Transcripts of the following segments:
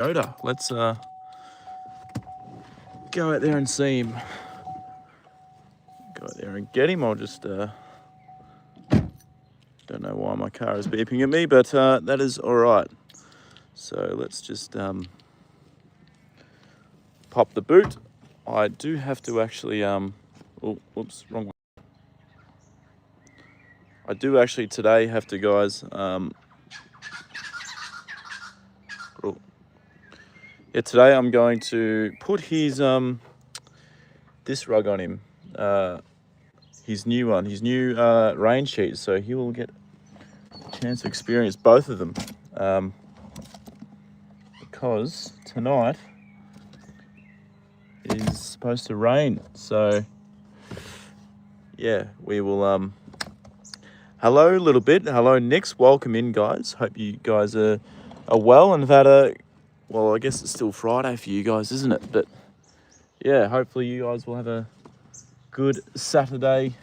Joda. Let's go out there and see him. Go out there and get him. I'll just don't know why my car is beeping at me, but that is all right. So let's just pop the boot. I do have to actually oh, whoops, wrong one. I do actually today have to, guys. Yeah, today I'm going to put his this rug on him, his new one, his new rain sheet, so he will get a chance to experience both of them. Because tonight is supposed to rain, so yeah, we will. Hello, little bit. Hello, Nix. Welcome in, guys. Hope you guys are well and have had a. Well, I guess it's still Friday for you guys, isn't it? But yeah, hopefully you guys will have a good Saturday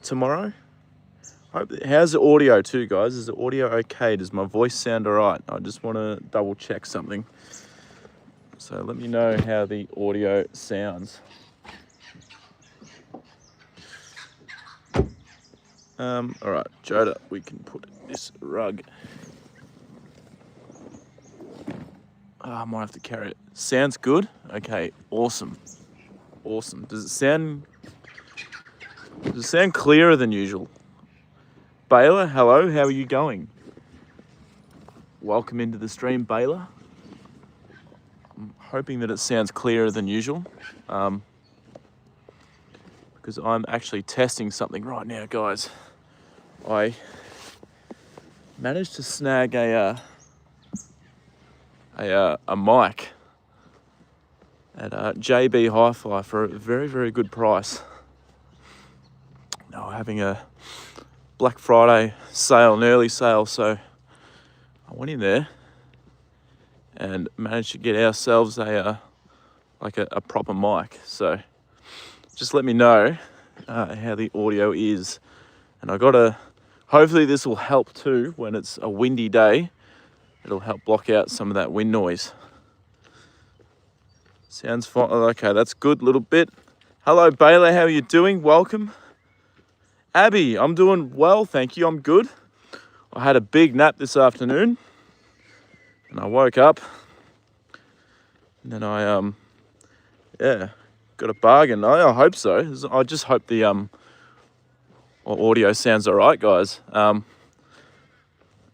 tomorrow. How's the audio too, guys? Is the audio okay? Does my voice sound all right? I just want to double check something. So let me know how the audio sounds. All right, Joda, we can put this rug. I might have to carry it. Sounds good? Okay, awesome. Awesome. Does it sound clearer than usual? Baylor, hello, how are you going? Welcome into the stream, Baylor. I'm hoping that it sounds clearer than usual. Because I'm actually testing something right now, guys. I managed to snag a mic at JB Hi-Fi for a very, very good price. Now having a Black Friday sale, an early sale, so I went in there and managed to get ourselves a proper mic. So just let me know how the audio is, and hopefully this will help too when it's a windy day. It'll help block out some of that wind noise. Sounds fine. Okay, that's good. Little bit. Hello, Baylor. How are you doing? Welcome. Abby, I'm doing well, thank you. I'm good. I had a big nap this afternoon, and I woke up, and then I got a bargain. I hope so. I just hope the audio sounds all right, guys.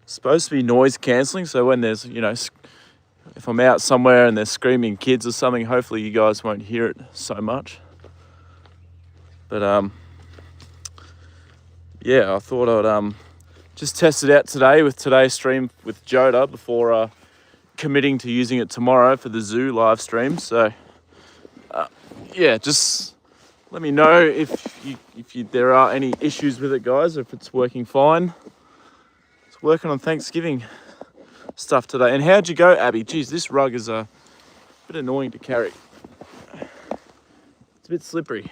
Supposed to be noise cancelling, so when there's, if I'm out somewhere and there's screaming kids or something, hopefully you guys won't hear it so much. But yeah, I thought I'd just test it out today with today's stream with Joda before committing to using it tomorrow for the zoo live stream. So yeah, just let me know if there are any issues with it, guys, or if it's working fine. Working on Thanksgiving stuff today. And how'd you go, Abby? Geez, this rug is a bit annoying to carry. It's a bit slippery.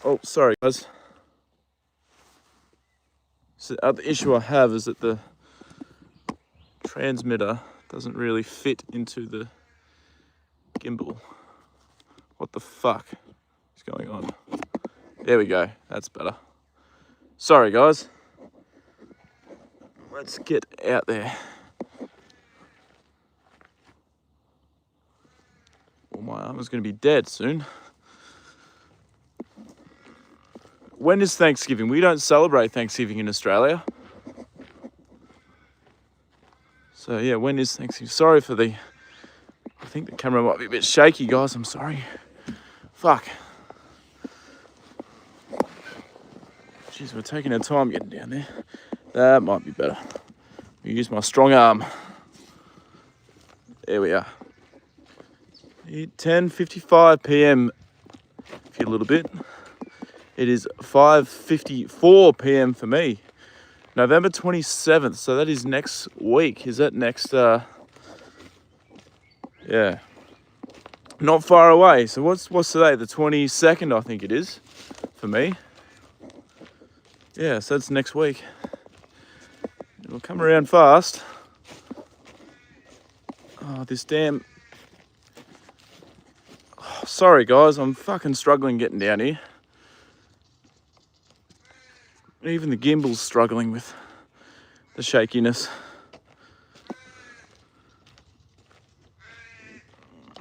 Oh, sorry, guys. So the other issue I have is that the transmitter doesn't really fit into the gimbal. What the fuck is going on? There we go. That's better. Sorry, guys. Let's get out there. Well, my arm is going to be dead soon. When is Thanksgiving? We don't celebrate Thanksgiving in Australia. So yeah, when is Thanksgiving? Sorry for I think the camera might be a bit shaky, guys. I'm sorry. Fuck. Jeez, we're taking our time getting down there. That might be better. We use my strong arm. There we are. 10:55 p.m. for you a little bit. It is 5:54 p.m. for me. November 27th. So that is next week. Is that next? Yeah. Not far away. So what's today? The 22nd, I think it is, for me. Yeah. So that's next week. It'll come around fast. Oh, this damn... Oh, sorry, guys. I'm fucking struggling getting down here. Even the gimbal's struggling with the shakiness.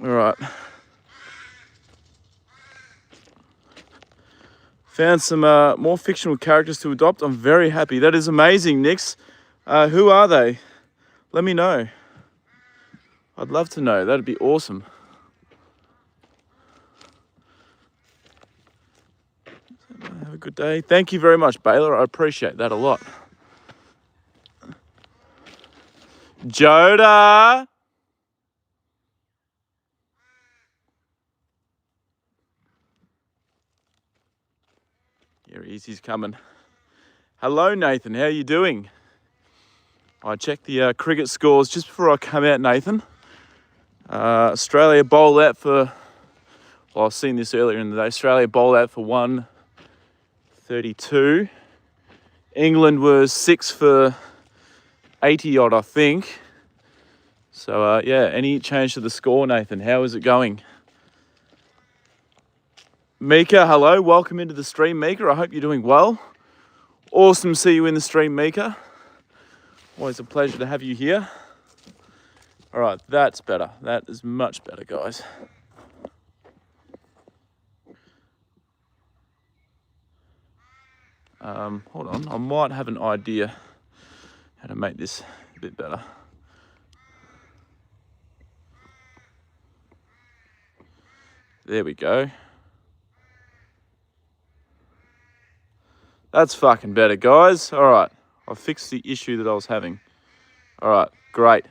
All right. Found some more fictional characters to adopt. I'm very happy. That is amazing, Nix. Who are they? Let me know. I'd love to know. That'd be awesome. Have a good day. Thank you very much, Baylor. I appreciate that a lot. Joda! Here he is. He's coming. Hello, Nathan. How are you doing? I checked the cricket scores just before I come out, Nathan. Australia bowled out for... Well, I've seen this earlier in the day. Australia bowled out for 132. England was 6 for 80 odd, I think. So, yeah, any change to the score, Nathan? How is it going? Mika, hello. Welcome into the stream, Mika. I hope you're doing well. Awesome to see you in the stream, Mika. Always a pleasure to have you here. All right, that's better. That is much better, guys. Hold on. I might have an idea how to make this a bit better. There we go. That's fucking better, guys. All right. I fixed the issue that I was having. All right. Great.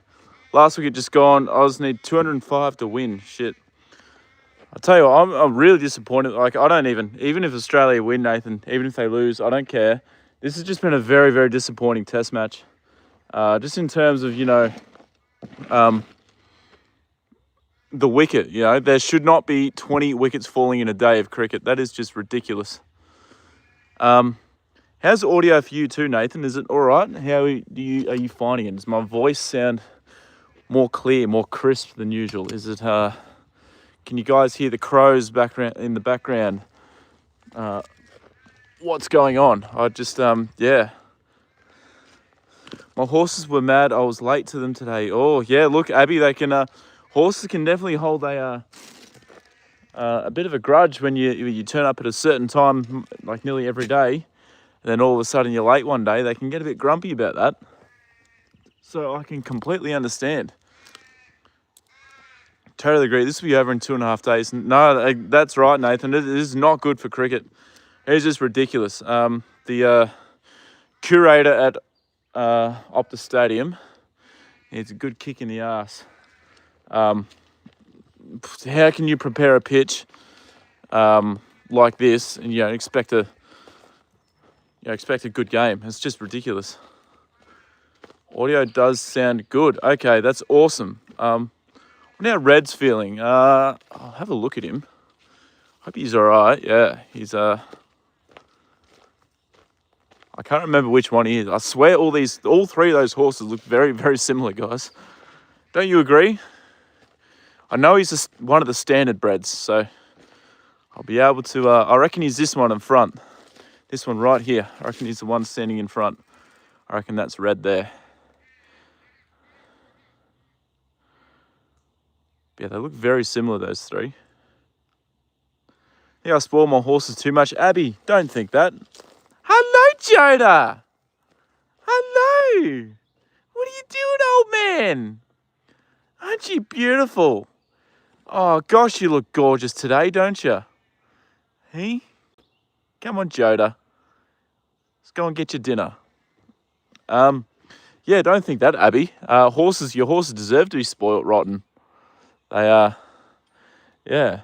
Last week it just gone. I just need 205 to win. Shit. I tell you what, I'm really disappointed. Like, I don't even if Australia win, Nathan, even if they lose, I don't care. This has just been a very, very disappointing test match. Just in terms of, the wicket, there should not be 20 wickets falling in a day of cricket. That is just ridiculous. How's the audio for you too, Nathan? Is it all right? How are you finding it? Does my voice sound more clear, more crisp than usual? Is it, can you guys hear the crows in the background? What's going on? I just, yeah. My horses were mad. I was late to them today. Oh, yeah, look, Abby, they can, horses can definitely hold a bit of a grudge when you turn up at a certain time, like nearly every day, and then all of a sudden you're late one day. They can get a bit grumpy about that. So I can completely understand. Totally agree. This will be over in 2.5 days. No, that's right, Nathan. This is not good for cricket. It's just ridiculous. The curator at Optus Stadium needs a good kick in the ass. How can you prepare a pitch like this and expect a good game? It's just ridiculous. Audio does sound good. Okay, that's awesome. How Red's feeling? I'll have a look at him. Hope he's all right. Yeah, he's I can't remember which one he is. I swear all three of those horses look very, very similar, guys. Don't you agree? I know he's just one of the standard breds, so I'll be able to, I reckon he's this one in front. This one right here. I reckon he's the one standing in front. I reckon that's Red there. Yeah, they look very similar, those three. I think I spoil my horses too much. Abby, don't think that. Hello, Joda. Hello. What are you doing, old man? Aren't you beautiful? Oh, gosh, you look gorgeous today, don't you? Hey? Come on, Joda. Let's go and get your dinner. Yeah, don't think that, Abby. Your horses deserve to be spoilt rotten. They are, yeah.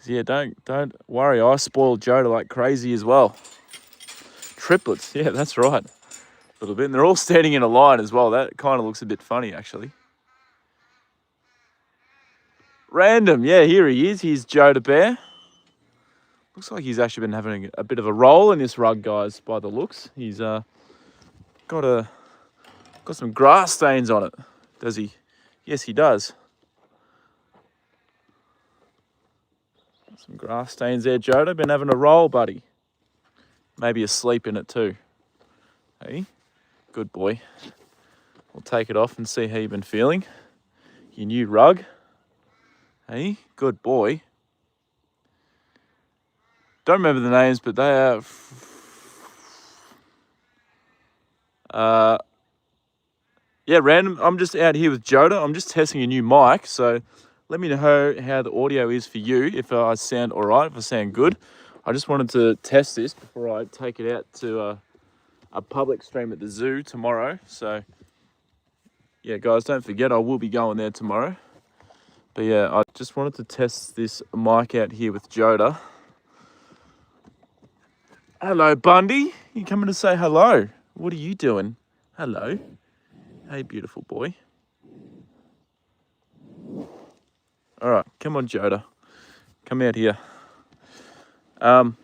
Yeah, don't worry. I spoiled Joda like crazy as well. Triplets, yeah, that's right. A little bit, and they're all standing in a line as well. That kind of looks a bit funny, actually. Random, yeah, here he is. Here's Joda Bear. Looks like he's actually been having a bit of a roll in this rug, guys, by the looks. He's got some grass stains on it. Does he? Yes, he does. Some grass stains there, Joda. Been having a roll, buddy. Maybe asleep in it too. Hey, good boy. We'll take it off and see how you've been feeling. Your new rug. Hey, good boy. Don't remember the names, but they are... yeah, random. I'm just out here with Joda. I'm just testing a new mic, so let me know how the audio is for you, if I sound all right, if I sound good. I just wanted to test this before I take it out to a public stream at the zoo tomorrow. So, yeah, guys, don't forget, I will be going there tomorrow. But, yeah, I just wanted to test this mic out here with Joda. Hello, Bundy. You coming to say hello? What are you doing? Hello. Hey, beautiful boy. All right, come on, Joda. Come out here. Don't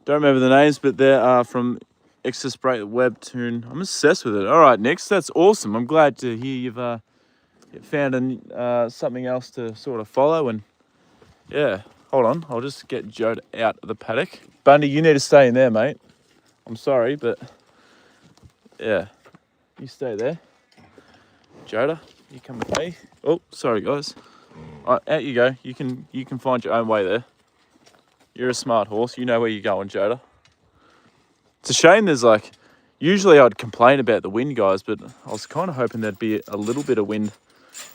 remember the names, but they are from Ex-Racehorse webtoon. I'm obsessed with it. All right, Nix, that's awesome. I'm glad to hear you've found something else to sort of follow. And yeah, hold on. I'll just get Joda out of the paddock. Bundy, you need to stay in there, mate. I'm sorry, but yeah, you stay there. Joda, you come with me. Oh, sorry, guys. All right, out you go. You can find your own way there. You're a smart horse. You know where you're going, Joda. It's a shame there's usually I'd complain about the wind, guys, but I was kind of hoping there'd be a little bit of wind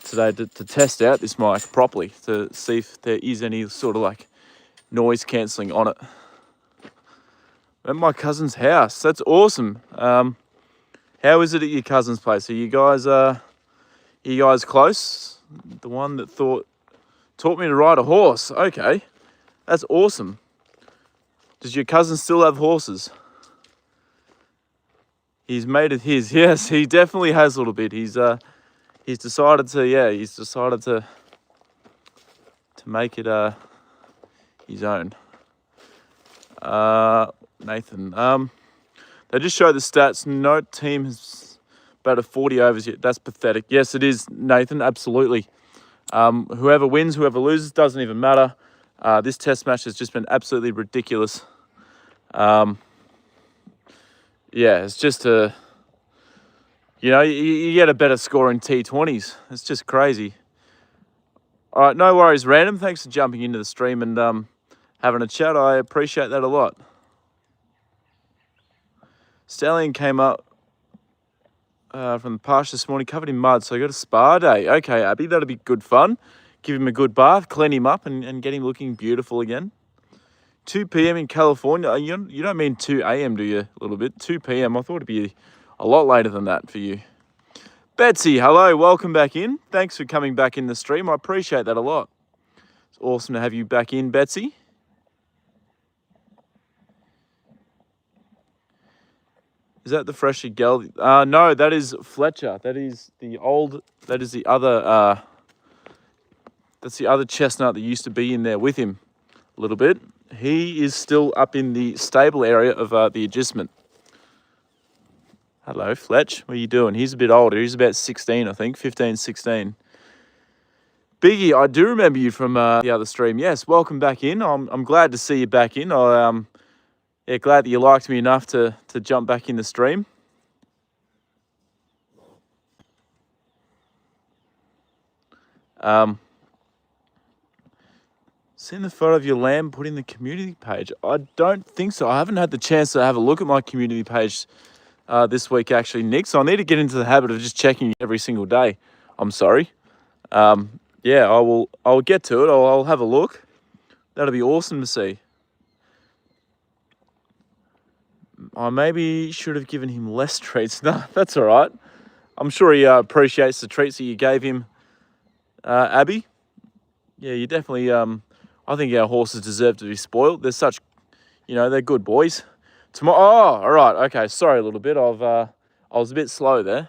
today to test out this mic properly, to see if there is any sort of noise cancelling on it. At my cousin's house. That's awesome. How is it at your cousin's place? Are you guys close? The one that taught me to ride a horse. Okay. That's awesome. Does your cousin still have horses? He's made it his. Yes, he definitely has a little bit. He's decided to make it his own. Nathan. They just show the stats. No team has batted 40 overs yet. That's pathetic. Yes, it is, Nathan. Absolutely. Whoever wins, whoever loses, doesn't even matter. This test match has just been absolutely ridiculous. Yeah, it's just you get a better score in T20s. It's just crazy. All right, no worries, Random. Thanks for jumping into the stream and having a chat. I appreciate that a lot. Stallion came up from the pasture this morning, covered in mud, so I got a spa day. Okay, Abby, that'll be good fun. Give him a good bath, clean him up, and get him looking beautiful again. 2 p.m. in California. You don't mean 2 a.m., do you? A little bit. 2 p.m. I thought it'd be a lot later than that for you. Betsy, hello. Welcome back in. Thanks for coming back in the stream. I appreciate that a lot. It's awesome to have you back in, Betsy. Is that the Freshie Gel? No, that is Fletcher. That is the other... that's the other chestnut that used to be in there with him a little bit. He is still up in the stable area of the adjustment. Hello, Fletch. What are you doing? He's a bit older. He's about 16, I think. 15, 16. Biggie, I do remember you from the other stream. Yes, welcome back in. I'm glad to see you back in. Glad that you liked me enough to jump back in the stream. Seen the photo of your lamb put in the community page? I don't think so. I haven't had the chance to have a look at my community page this week, actually, Nick. So I need to get into the habit of just checking every single day. I'm sorry. Yeah, I'll get to it. I'll have a look. That'll be awesome to see. I maybe should have given him less treats. No, that's all right. I'm sure he appreciates the treats that you gave him, Abby. Yeah, you definitely... I think our horses deserve to be spoiled. They're such, they're good boys. Tomorrow, all right, okay. Sorry a little bit. I was a bit slow there.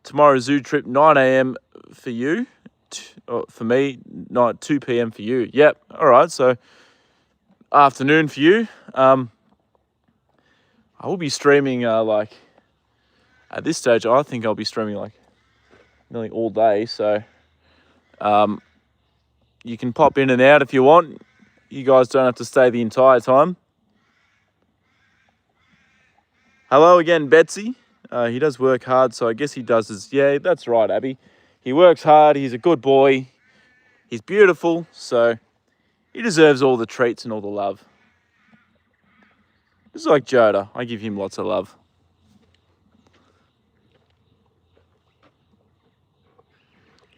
Tomorrow zoo trip, 9 a.m. for you. For me, 2 p.m. for you. Yep. All right. So afternoon for you. I will be streaming at this stage, I think I'll be streaming like nearly all day. So you can pop in and out if you want. You guys don't have to stay the entire time. Hello again, Betsy. He does work hard, so I guess he does his... Yeah, that's right, Abby. He works hard. He's a good boy. He's beautiful, so he deserves all the treats and all the love. Just like Joda. I give him lots of love.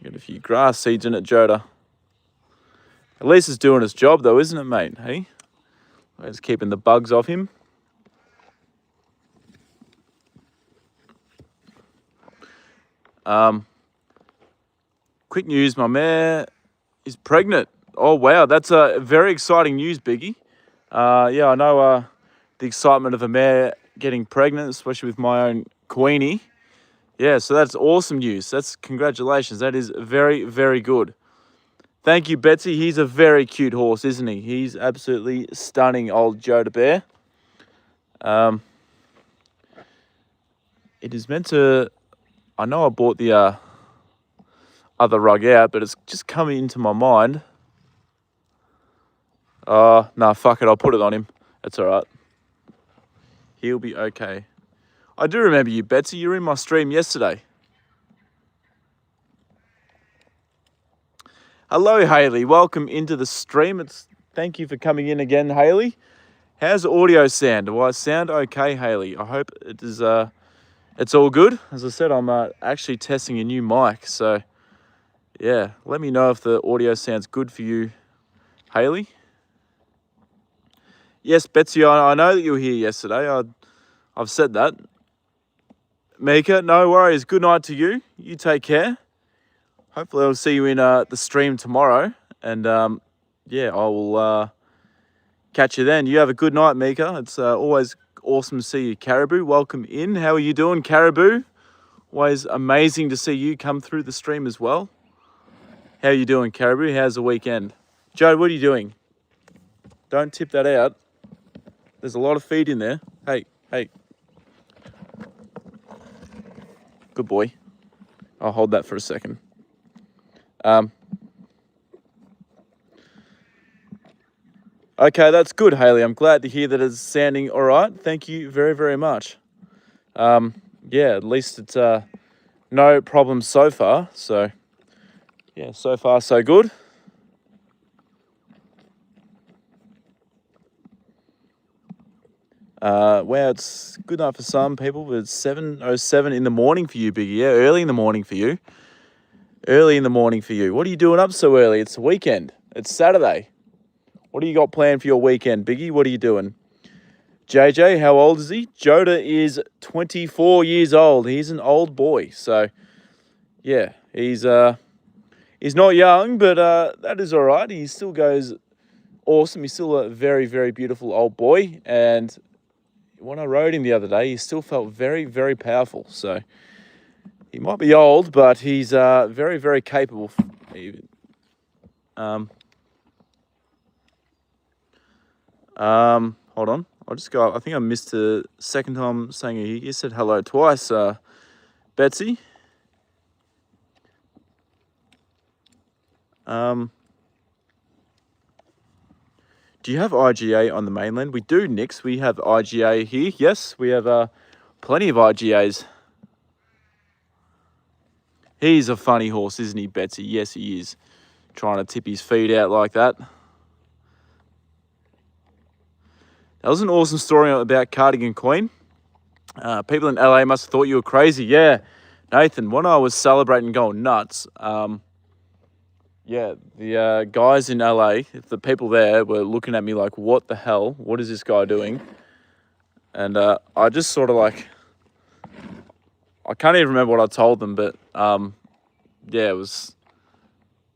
Got a few grass seeds in it, Joda. At least it's doing its job, though, isn't it, mate? Hey? It's keeping the bugs off him. Quick news, my mare is pregnant. Oh, wow. That's a very exciting news, Biggie. Yeah, I know the excitement of a mare getting pregnant, especially with my own Queenie. Yeah, so that's awesome news. That's congratulations. That is very, very good. Thank you, Betsy. He's a very cute horse, isn't he? He's absolutely stunning, old Joda Bear. It is meant to... I know I bought the other rug out, but it's just coming into my mind. Nah, fuck it. I'll put it on him. That's all right. He'll be okay. I do remember you, Betsy. You were in my stream yesterday. Hello, Haley. Welcome into the stream. Thank you for coming in again, Haley. How's audio sound? Do I sound okay, Haley? I hope it is. It's all good. As I said, I'm actually testing a new mic, so yeah. Let me know if the audio sounds good for you, Haley. Yes, Betsy. I know that you were here yesterday. I've said that. Mika, no worries. Good night to you. You take care. Hopefully I'll see you in the stream tomorrow. And yeah, I will catch you then. You have a good night, Mika. It's always awesome to see you. Caribou, welcome in. How are you doing, Caribou? Always amazing to see you come through the stream as well. How are you doing, Caribou? How's the weekend? Joe, what are you doing? Don't tip that out. There's a lot of feed in there. Hey, hey. Good boy. I'll hold that for a second. Okay, that's good, Haley. I'm glad to hear that it's sounding all right. Thank you very, very much. Yeah, at least it's no problems so far. So, yeah, so far so good. Wow, it's good night for some people, but it's 7:07 in the morning for you, Biggie. Yeah, early in the morning for you. Early in the morning for you. What are you doing up so early? It's the weekend. It's Saturday. What do you got planned for your weekend, Biggie? What are you doing? JJ, how old is he? Joda is 24 years old. He's an old boy. So, yeah, he's not young, but that is all right. He still goes awesome. He's still a very, very beautiful old boy. And when I rode him the other day, he still felt very, very powerful. So, he might be old, but he's very, very capable. Hold on. I'll just go. I think I missed the second time saying it. You said hello twice, Betsy. Do you have IGA on the mainland? We do, Nix. We have IGA here. Yes, we have plenty of IGAs. He's a funny horse, isn't he, Betsy? Yes, he is. Trying to tip his feet out like that. That was an awesome story about Cardigan Queen. People in LA must have thought you were crazy. Yeah, Nathan, when I was celebrating going nuts, yeah, the guys in LA, the people there were looking at me like, what the hell? What is this guy doing? And I just sort of like, I can't even remember what I told them, but yeah, it was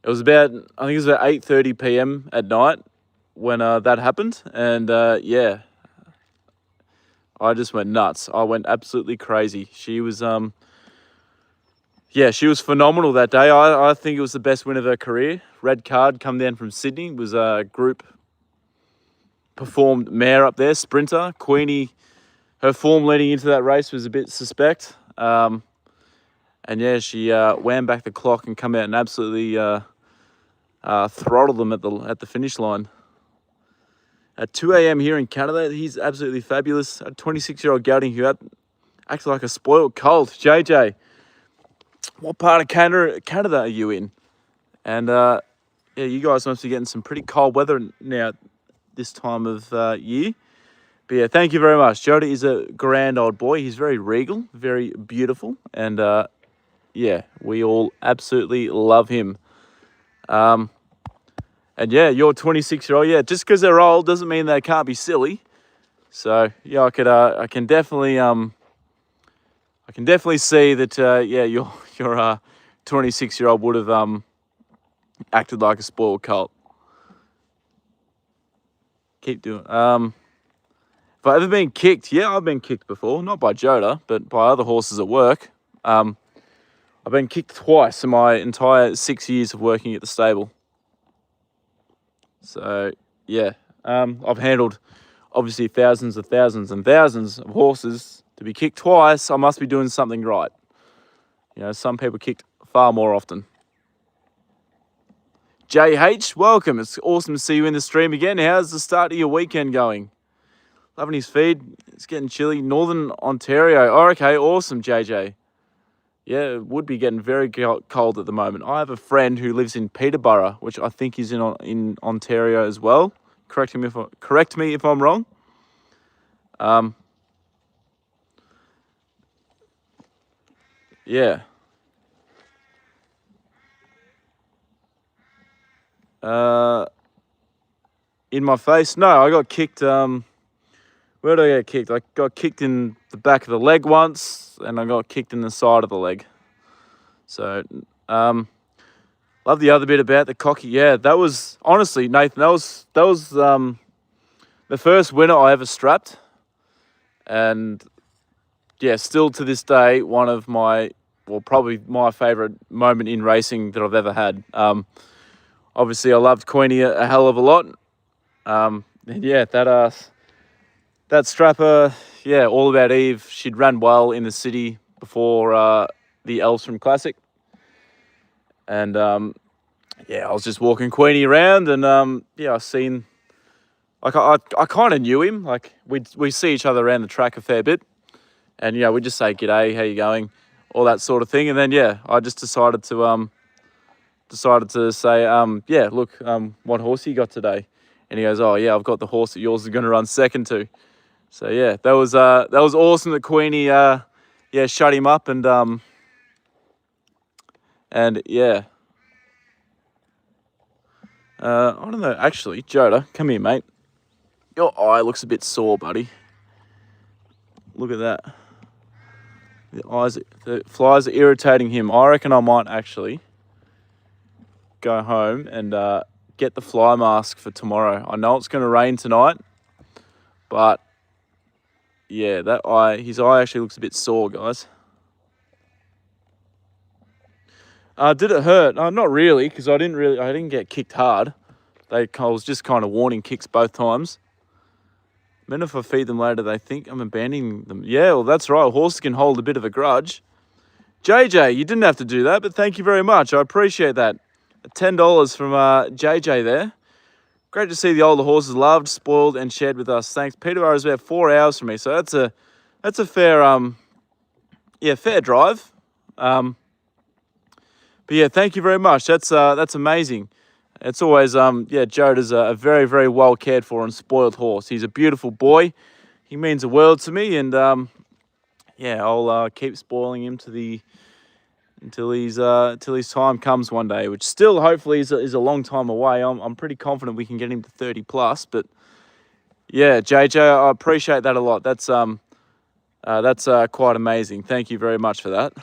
about, I think it was about 8:30 p.m. at night when that happened. And yeah, I just went nuts. I went absolutely crazy. She was, yeah, she was phenomenal that day. I think it was the best win of her career. Red card, come down from Sydney. It was a group performed mare up there, sprinter. Queenie, her form leading into that race was a bit suspect. And yeah, she wound back the clock and come out and absolutely throttled them at the finish line. At 2 a.m. here in Canada, he's absolutely fabulous. A 26-year-old gelding who acts like a spoiled colt. JJ, what part of Canada are you in? And yeah, you guys must be getting some pretty cold weather now this time of year. But yeah, thank you very much. Joda is a grand old boy. He's very regal, very beautiful. And yeah, we all absolutely love him. And yeah, you're 26-year-old. Yeah, just because they're old doesn't mean they can't be silly. So yeah, I can definitely see that. Yeah, your 26-year-old would have acted like a spoiled colt. Keep doing. Have I ever been kicked? Yeah, I've been kicked before, not by Joda, but by other horses at work. I've been kicked twice in my entire 6 years of working at the stable. So yeah, I've handled obviously thousands and thousands of horses. To be kicked twice, I must be doing something right. You know, some people kicked far more often. JH, welcome. It's awesome to see you in the stream again. How's the start of your weekend going? Loving his feed. It's getting chilly. Northern Ontario. Oh, okay, awesome, JJ. Yeah, it would be getting very cold at the moment. I have a friend who lives in Peterborough, which I think is in Ontario as well. Correct me if I'm wrong. Yeah. In my face? No, I got kicked. Where did I get kicked? I got kicked in the back of the leg once, and I got kicked in the side of the leg. So, love the other bit about the cocky. Yeah, that was honestly, Nathan. That was the first winner I ever strapped, and yeah, still to this day, one of my, well, probably my favourite moment in racing that I've ever had. Obviously, I loved Queenie a hell of a lot. And yeah, that strapper, yeah, all about Eve. She'd ran well in the city before the Elstrom Classic. And yeah, I was just walking Queenie around, and yeah, I seen, like, I kind of knew him. Like, we see each other around the track a fair bit, and yeah, we just say g'day, how you going, all that sort of thing. And then yeah, I just decided to say, yeah, look, what horse you got today? And he goes, oh yeah, I've got the horse that yours is going to run second to. So yeah, that was awesome that Queenie yeah, shut him up, and yeah. I don't know, actually, Joda, come here, mate. Your eye looks a bit sore, buddy. Look at that. The flies are irritating him. I reckon I might actually go home and get the fly mask for tomorrow. I know it's going to rain tonight, but yeah, his eye actually looks a bit sore, guys. Did it hurt? Not really, because I didn't get kicked hard. I was just kind of warning kicks both times. Then if I feed them later, they think I'm abandoning them. Yeah, well, that's right. Horses can hold a bit of a grudge. JJ, you didn't have to do that, but thank you very much. I appreciate that. $10 from JJ there. Great to see the older horses loved, spoiled, and shared with us. Thanks. Peterborough is about 4 hours from me, so that's a fair fair drive. But yeah, thank you very much. That's amazing. It's always yeah, Joda's a very, very well cared for and spoiled horse. He's a beautiful boy. He means the world to me, and yeah, I'll keep spoiling him until his time comes one day, which still hopefully is a long time away. I'm pretty confident we can get him to 30 plus, but yeah, JJ, I appreciate that a lot. That's quite amazing. Thank you very much for that.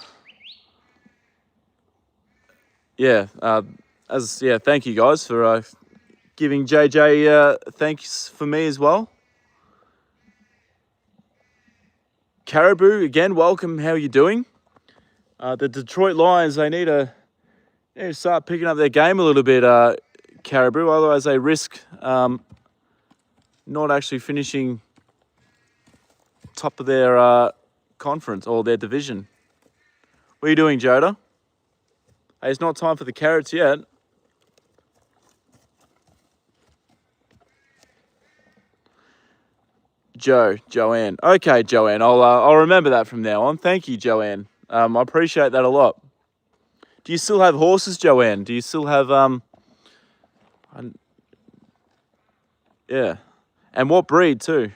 Yeah, thank you guys for giving JJ thanks for me as well. Caribou, again, welcome. How are you doing? The Detroit Lions, they need to start picking up their game a little bit, Caribou. Otherwise, they risk not actually finishing top of their conference or their division. What are you doing, Joda? Hey, it's not time for the carrots yet. Joanne. Okay, Joanne. I'll remember that from now on. Thank you, Joanne. I appreciate that a lot. Do you still have horses, Joanne? Do you still have yeah. And what breed too?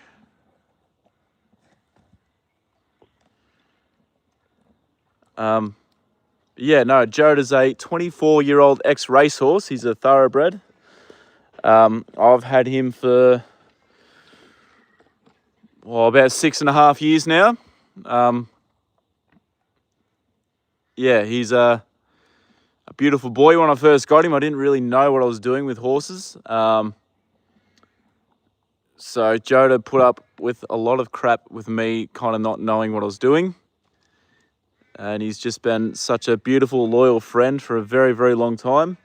Yeah, no, Joda's a 24-year-old ex-racehorse. He's a thoroughbred. I've had him for about 6.5 years now. Yeah, he's a beautiful boy. When I first got him, I didn't really know what I was doing with horses. So Joda put up with a lot of crap with me kind of not knowing what I was doing. And he's just been such a beautiful, loyal friend for a very, very long time.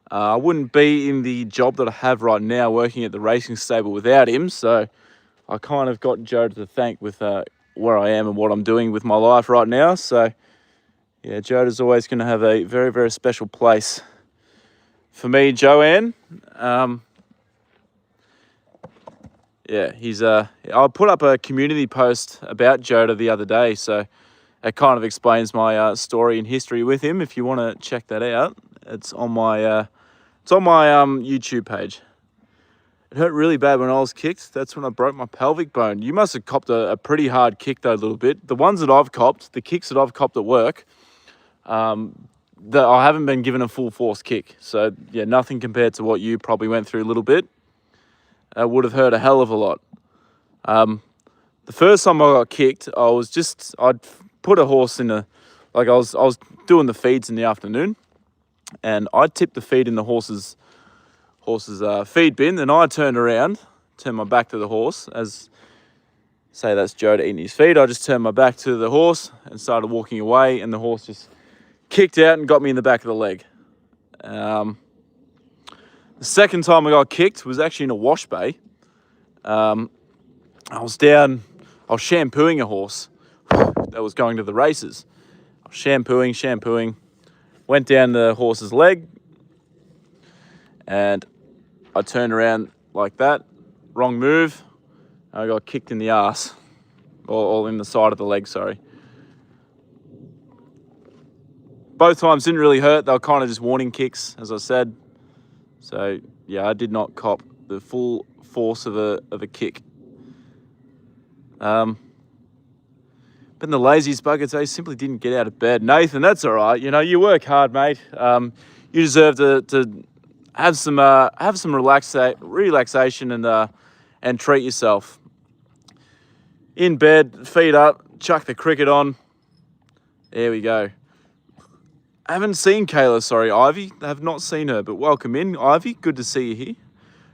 I wouldn't be in the job that I have right now working at the racing stable without him. So I kind of got Joda to thank with where I am and what I'm doing with my life right now. So yeah, Joda's always going to have a very, very special place for me, Joanne. Yeah, I put up a community post about Joda the other day, so it kind of explains my story and history with him. If you want to check that out, it's on my YouTube page. It hurt really bad when I was kicked. That's when I broke my pelvic bone. You must have copped a pretty hard kick though, a little bit. The ones that I've copped, the kicks that I've copped at work, that I haven't been given a full force kick. So yeah, nothing compared to what you probably went through a little bit. Would have hurt a hell of a lot. The first time I got kicked, I'd put a horse in I was doing the feeds in the afternoon, and I tipped the feed in the horse's feed bin. Then I turned my back to the horse, as say that's Joda eating his feed. I just turned my back to the horse and started walking away, and the horse just kicked out and got me in the back of the leg. The second time I got kicked was actually in a wash bay. I was shampooing a horse that was going to the races. I was shampooing, went down the horse's leg, and I turned around like that, wrong move, and I got kicked in the ass, or in the side of the leg, sorry. Both times didn't really hurt. They were kind of just warning kicks, as I said. So yeah, I did not cop the full force of a kick. But the laziest bugger today simply didn't get out of bed. Nathan, that's all right. You know, you work hard, mate. You deserve to have some relaxation and treat yourself. In bed, feet up, chuck the cricket on. There we go. I haven't seen Kayla, sorry, Ivy. I have not seen her, but welcome in, Ivy. Good to see you here.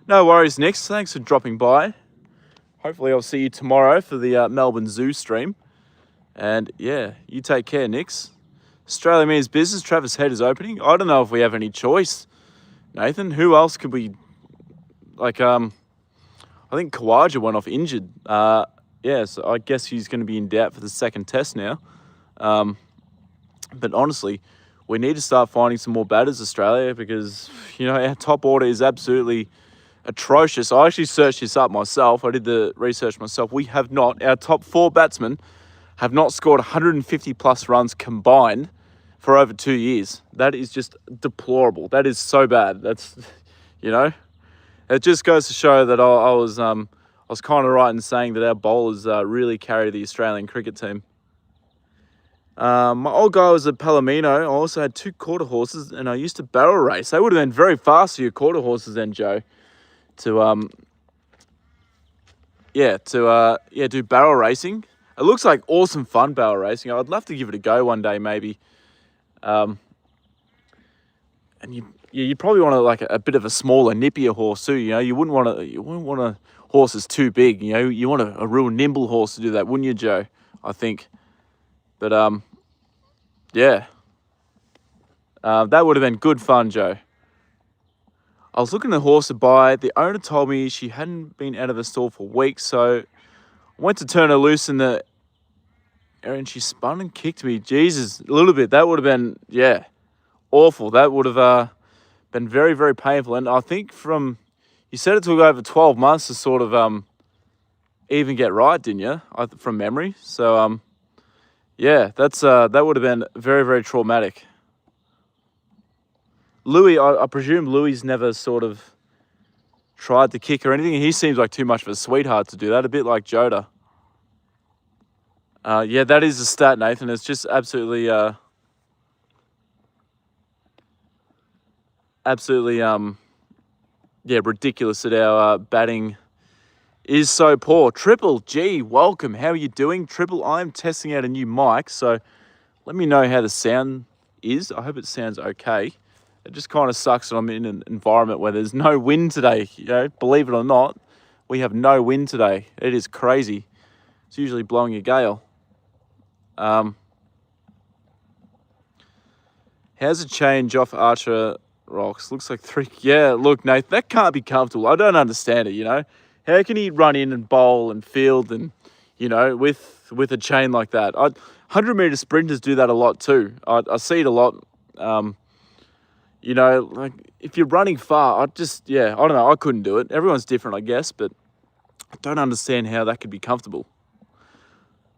No worries, Nix. Thanks for dropping by. Hopefully I'll see you tomorrow for the Melbourne Zoo stream. And yeah, you take care, Nix. Australia Means Business, Travis Head is opening. I don't know if we have any choice, Nathan. Who else could we... I think Kawaja went off injured. Yeah, so I guess he's going to be in doubt for the second test now. But honestly, we need to start finding some more batters, Australia, because, you know, our top order is absolutely atrocious. I actually searched this up myself. I did the research myself. Our top 4 batsmen have not scored 150 plus runs combined for over 2 years. That is just deplorable. That is so bad. That's, you know, it just goes to show that I was kind of right in saying that our bowlers really carry the Australian cricket team. My old guy was a Palomino. I also had 2 quarter horses, and I used to barrel race. They would have been very fast for your quarter horses then, Joe, to do barrel racing. It looks like awesome fun, barrel racing. I'd love to give it a go one day, maybe. And you'd probably want a bit of a smaller, nippier horse too. You know, you wouldn't want a horse that's too big. You know, you want a real nimble horse to do that, wouldn't you, Joe? I think. But yeah, that would have been good fun, Joe. I was looking at a horse to buy. The owner told me she hadn't been out of the stall for weeks, so I went to turn her loose in the Erin, she spun and kicked me. Jesus, a little bit. That would have been, yeah, awful. That would have been very, very painful. And I think you said it took over 12 months to sort of even get right, didn't you? From memory. So, yeah, that would have been very, very traumatic. Louis, I presume Louis never sort of tried to kick or anything. He seems like too much of a sweetheart to do that, a bit like Joda. Yeah, that is a stat, Nathan. It's just absolutely, yeah, ridiculous that our batting is so poor. Triple G, welcome. How are you doing? Triple, I'm testing out a new mic, so let me know how the sound is. I hope it sounds okay. It just kind of sucks that I'm in an environment where there's no wind today. You know, believe it or not, we have no wind today. It is crazy. It's usually blowing a gale. How's a change off Archer rocks? Looks like 3. Yeah, look, Nate, that can't be comfortable. I don't understand it, you know. How can he run in and bowl and field and, you know, with a chain like that? 100-meter sprinters do that a lot too. I see it a lot. You know, like if you're running far, I don't know. I couldn't do it. Everyone's different, I guess, but I don't understand how that could be comfortable.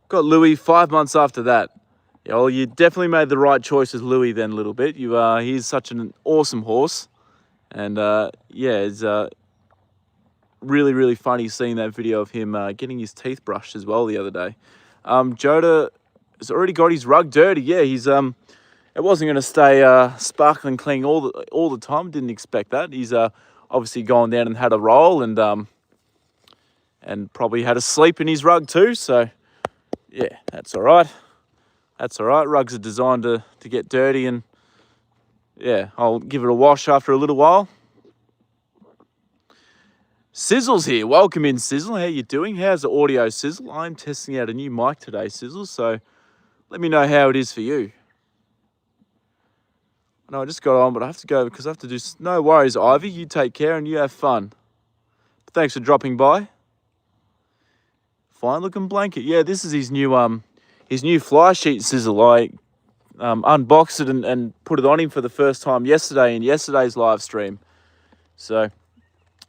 Got Louis 5 months after that. Yeah, well, you definitely made the right choice with Louis then a little bit. He's such an awesome horse. And, yeah, it's really, really funny seeing that video of him getting his teeth brushed as well the other day. Joda has already got his rug dirty. Yeah, he's it wasn't going to stay sparkling clean all the time. Didn't expect that. He's obviously gone down and had a roll and probably had a sleep in his rug too. So, yeah, that's all right. That's all right. Rugs are designed to get dirty and, yeah, I'll give it a wash after a little while. Sizzle's here. Welcome in, Sizzle. How you doing? How's the audio, Sizzle? I'm testing out a new mic today, Sizzle, so let me know how it is for you. No, I just got on, but I have to go because I have to do... No worries, Ivy. You take care and you have fun. Thanks for dropping by. Fine looking blanket. Yeah, this is his new fly sheet, Sizzle. I unboxed it and put it on him for the first time yesterday in yesterday's live stream. So,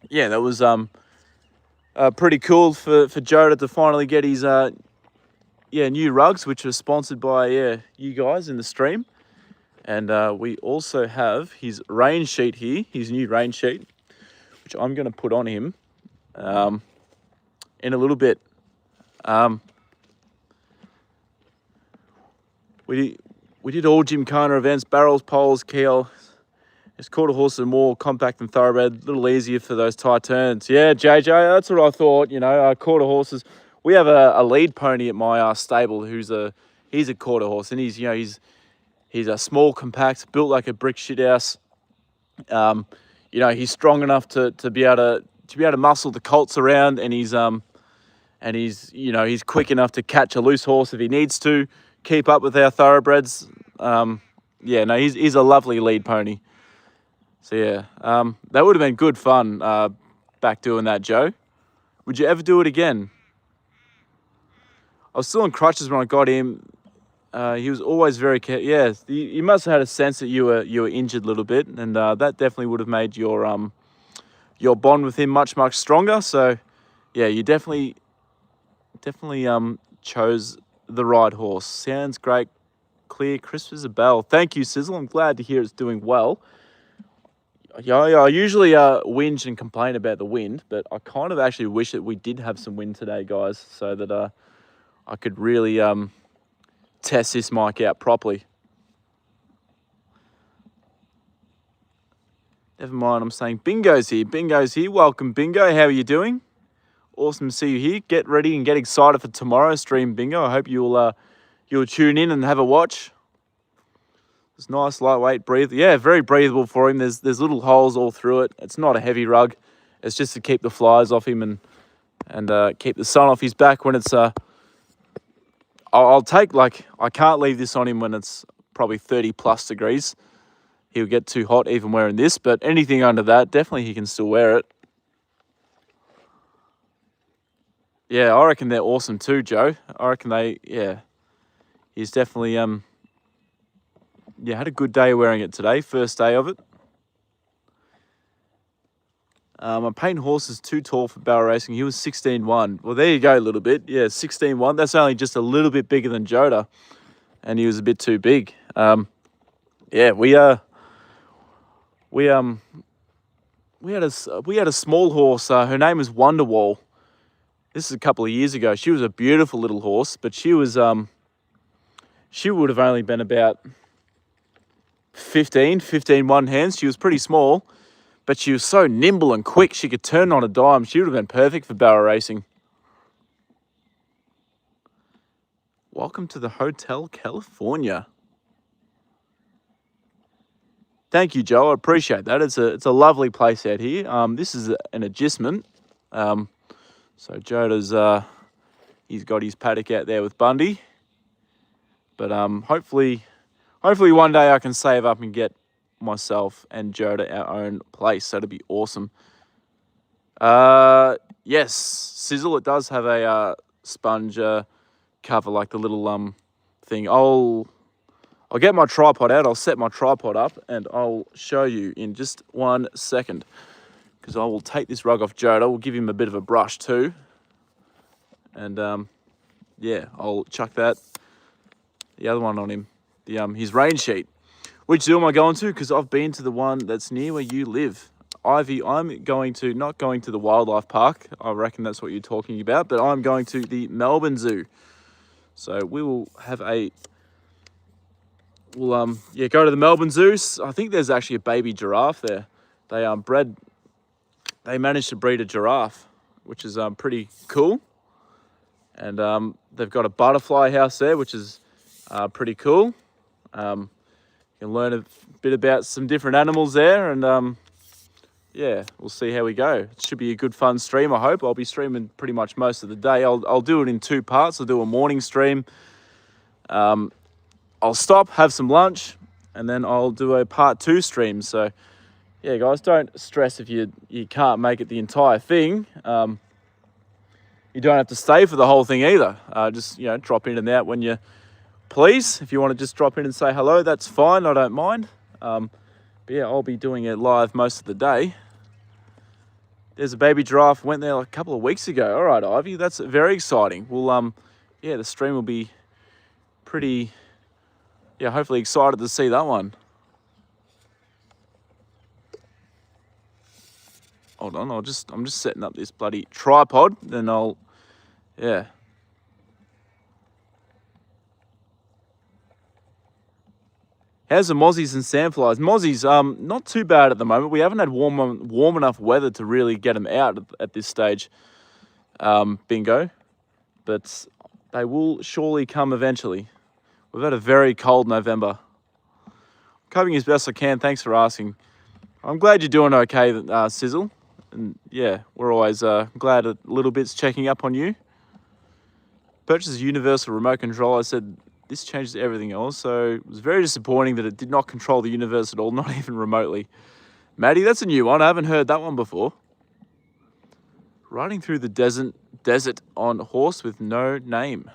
yeah, that was pretty cool for Joda to finally get his new rugs, which are sponsored by you guys in the stream. And we also have his rain sheet here, his new rain sheet, which I'm going to put on him in a little bit. We did all Gymkhana events, barrels, poles, keel. It's quarter horses are more compact and thoroughbred, a little easier for those tight turns. Yeah, JJ, that's what I thought. You know, quarter horses. We have a lead pony at my stable he's a quarter horse, and he's a small, compact, built like a brick shithouse. You know, he's strong enough to be able to muscle the colts around, and he's quick enough to catch a loose horse if he needs to, keep up with our thoroughbreds. Yeah, no, he's a lovely lead pony. So yeah, that would have been good fun back doing that, Joe. Would you ever do it again? I was still on crutches when I got him. He was always very careful. Yeah, you must have had a sense that you were injured a little bit, and that definitely would have made your bond with him much, much stronger. So yeah, you definitely chose the right horse. Sounds great, clear, crisp as a bell. Thank you, Sizzle. I'm glad to hear it's doing well. Yeah, I usually whinge and complain about the wind, but I kind of actually wish that we did have some wind today, guys, so that I could really test this mic out properly. Never mind, I'm saying Bingo's here. Bingo's here. Welcome, Bingo. How are you doing? Awesome to see you here. Get ready and get excited for tomorrow's stream, Bingo. I hope you'll tune in and have a watch. It's nice, lightweight, breathable. Yeah, very breathable for him. There's little holes all through it. It's not a heavy rug. It's just to keep the flies off him and keep the sun off his back when it's I'll take, like, I can't leave this on him when it's probably 30 plus degrees. He'll get too hot even wearing this, but anything under that, definitely he can still wear it. Yeah, I reckon they're awesome too, Joe. I reckon they, yeah. he's definitely yeah, had a good day wearing it today, first day of it. My paint horse is too tall for barrel racing. He was 16.1. Well, there you go a little bit. Yeah, 16.1. That's only just a little bit bigger than Joda, and he was a bit too big. Yeah, we had a small horse. Her name was Wonderwall. This is a couple of years ago. She was a beautiful little horse, but she was she would have only been about 15 one hands. She was pretty small, but she was so nimble and quick. She could turn on a dime. She would have been perfect for barrel racing. Welcome to the Hotel California. Thank you, Joe. I appreciate that. It's a lovely place out here. This is an adjustment. So Joda's he's got his paddock out there with Bundy. But hopefully one day I can save up and get myself and Joda our own place. That'd be awesome. Yes, Sizzle. It does have a sponge cover, like the little thing. I'll get my tripod out. I'll set my tripod up and I'll show you in just 1 second. Because I will take this rug off Joda. We'll give him a bit of a brush too. And yeah, I'll chuck the other one on him. His rain sheet. Which zoo am I going to? Because I've been to the one that's near where you live. Ivy, I'm not going to the wildlife park. I reckon that's what you're talking about. But I'm going to the Melbourne Zoo. So we will have we'll go to the Melbourne Zoo. I think there's actually a baby giraffe there. They managed to breed a giraffe, which is pretty cool. And they've got a butterfly house there, which is pretty cool. You can learn a bit about some different animals there, and yeah, we'll see how we go. It should be a good fun stream, I hope. I'll be streaming pretty much most of the day. I'll do it in 2 parts. I'll do a morning stream. I'll stop, have some lunch, and then I'll do a part 2 stream. So yeah, guys, don't stress if you can't make it the entire thing. You don't have to stay for the whole thing either. Just, drop in and out when you please. If you want to just drop in and say hello, that's fine. I don't mind. But yeah, I'll be doing it live most of the day. There's a baby giraffe. Went there like a couple of weeks ago. All right, Ivy, that's very exciting. Well, yeah, the stream will be pretty, hopefully excited to see that one. Hold on, I'm just setting up this bloody tripod, then yeah. How's the mozzies and sandflies? Mozzies, not too bad at the moment. We haven't had warm enough weather to really get them out at this stage, bingo. But they will surely come eventually. We've had a very cold November. Coping as best I can. Thanks for asking. I'm glad you're doing okay, Sizzle. And yeah, we're always glad a little bit's checking up on you. Purchased a universal remote control. I said, this changes everything else. So it was very disappointing that it did not control the universe at all, not even remotely. Maddie, that's a new one. I haven't heard that one before. Riding through the desert on horse with no name.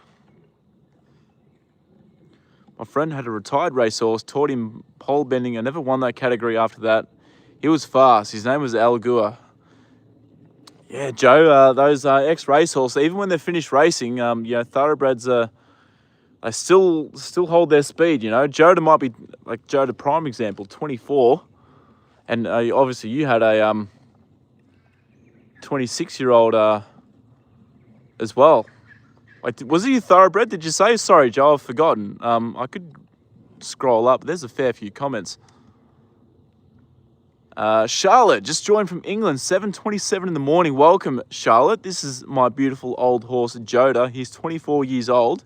My friend had a retired racehorse, taught him pole bending. I never won that category after that. He was fast. His name was Al Gua. Yeah, Joe, those ex-racehorse, even when they're finished racing, thoroughbreds, they still hold their speed, Joda might be, like Joda prime example, 24. And obviously you had a 26-year-old as well. Like, was he a thoroughbred, did you say? Sorry, Joe, I've forgotten. I could scroll up. There's a fair few comments. Charlotte just joined from England, 7:27 in the morning. Welcome, Charlotte. This is my beautiful old horse, Joda. He's 24 years old,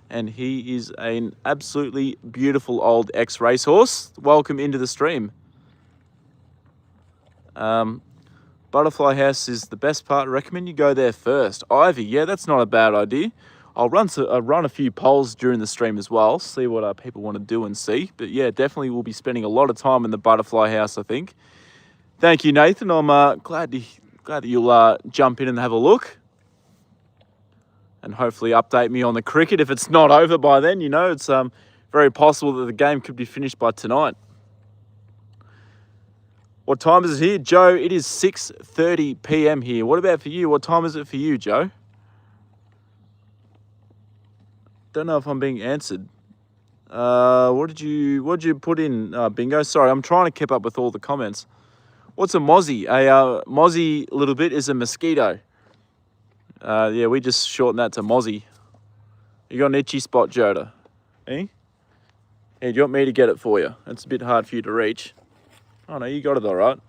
and he is an absolutely beautiful old ex-racehorse. Welcome into the stream. Butterfly House is the best part. I recommend you go there first. Ivy, yeah, that's not a bad idea. I'll run a few polls during the stream as well, see what people want to do and see. But yeah, definitely we'll be spending a lot of time in the Butterfly House, I think. Thank you, Nathan. I'm glad that you'll jump in and have a look. and hopefully update me on the cricket. If it's not over by then, you know, it's very possible that the game could be finished by tonight. What time is it here, Joe? It is 6:30 p.m. here. What about for you? What time is it for you, Joe? Don't know if I'm being answered. What did you put in, Bingo? Sorry, I'm trying to keep up with all the comments. What's a mozzie? A mozzie, a little bit, is a mosquito. Yeah, we just shorten that to mozzie. You got an itchy spot, Joda? Eh? Hey, do you want me to get it for you? It's a bit hard for you to reach. Oh no, you got it all right.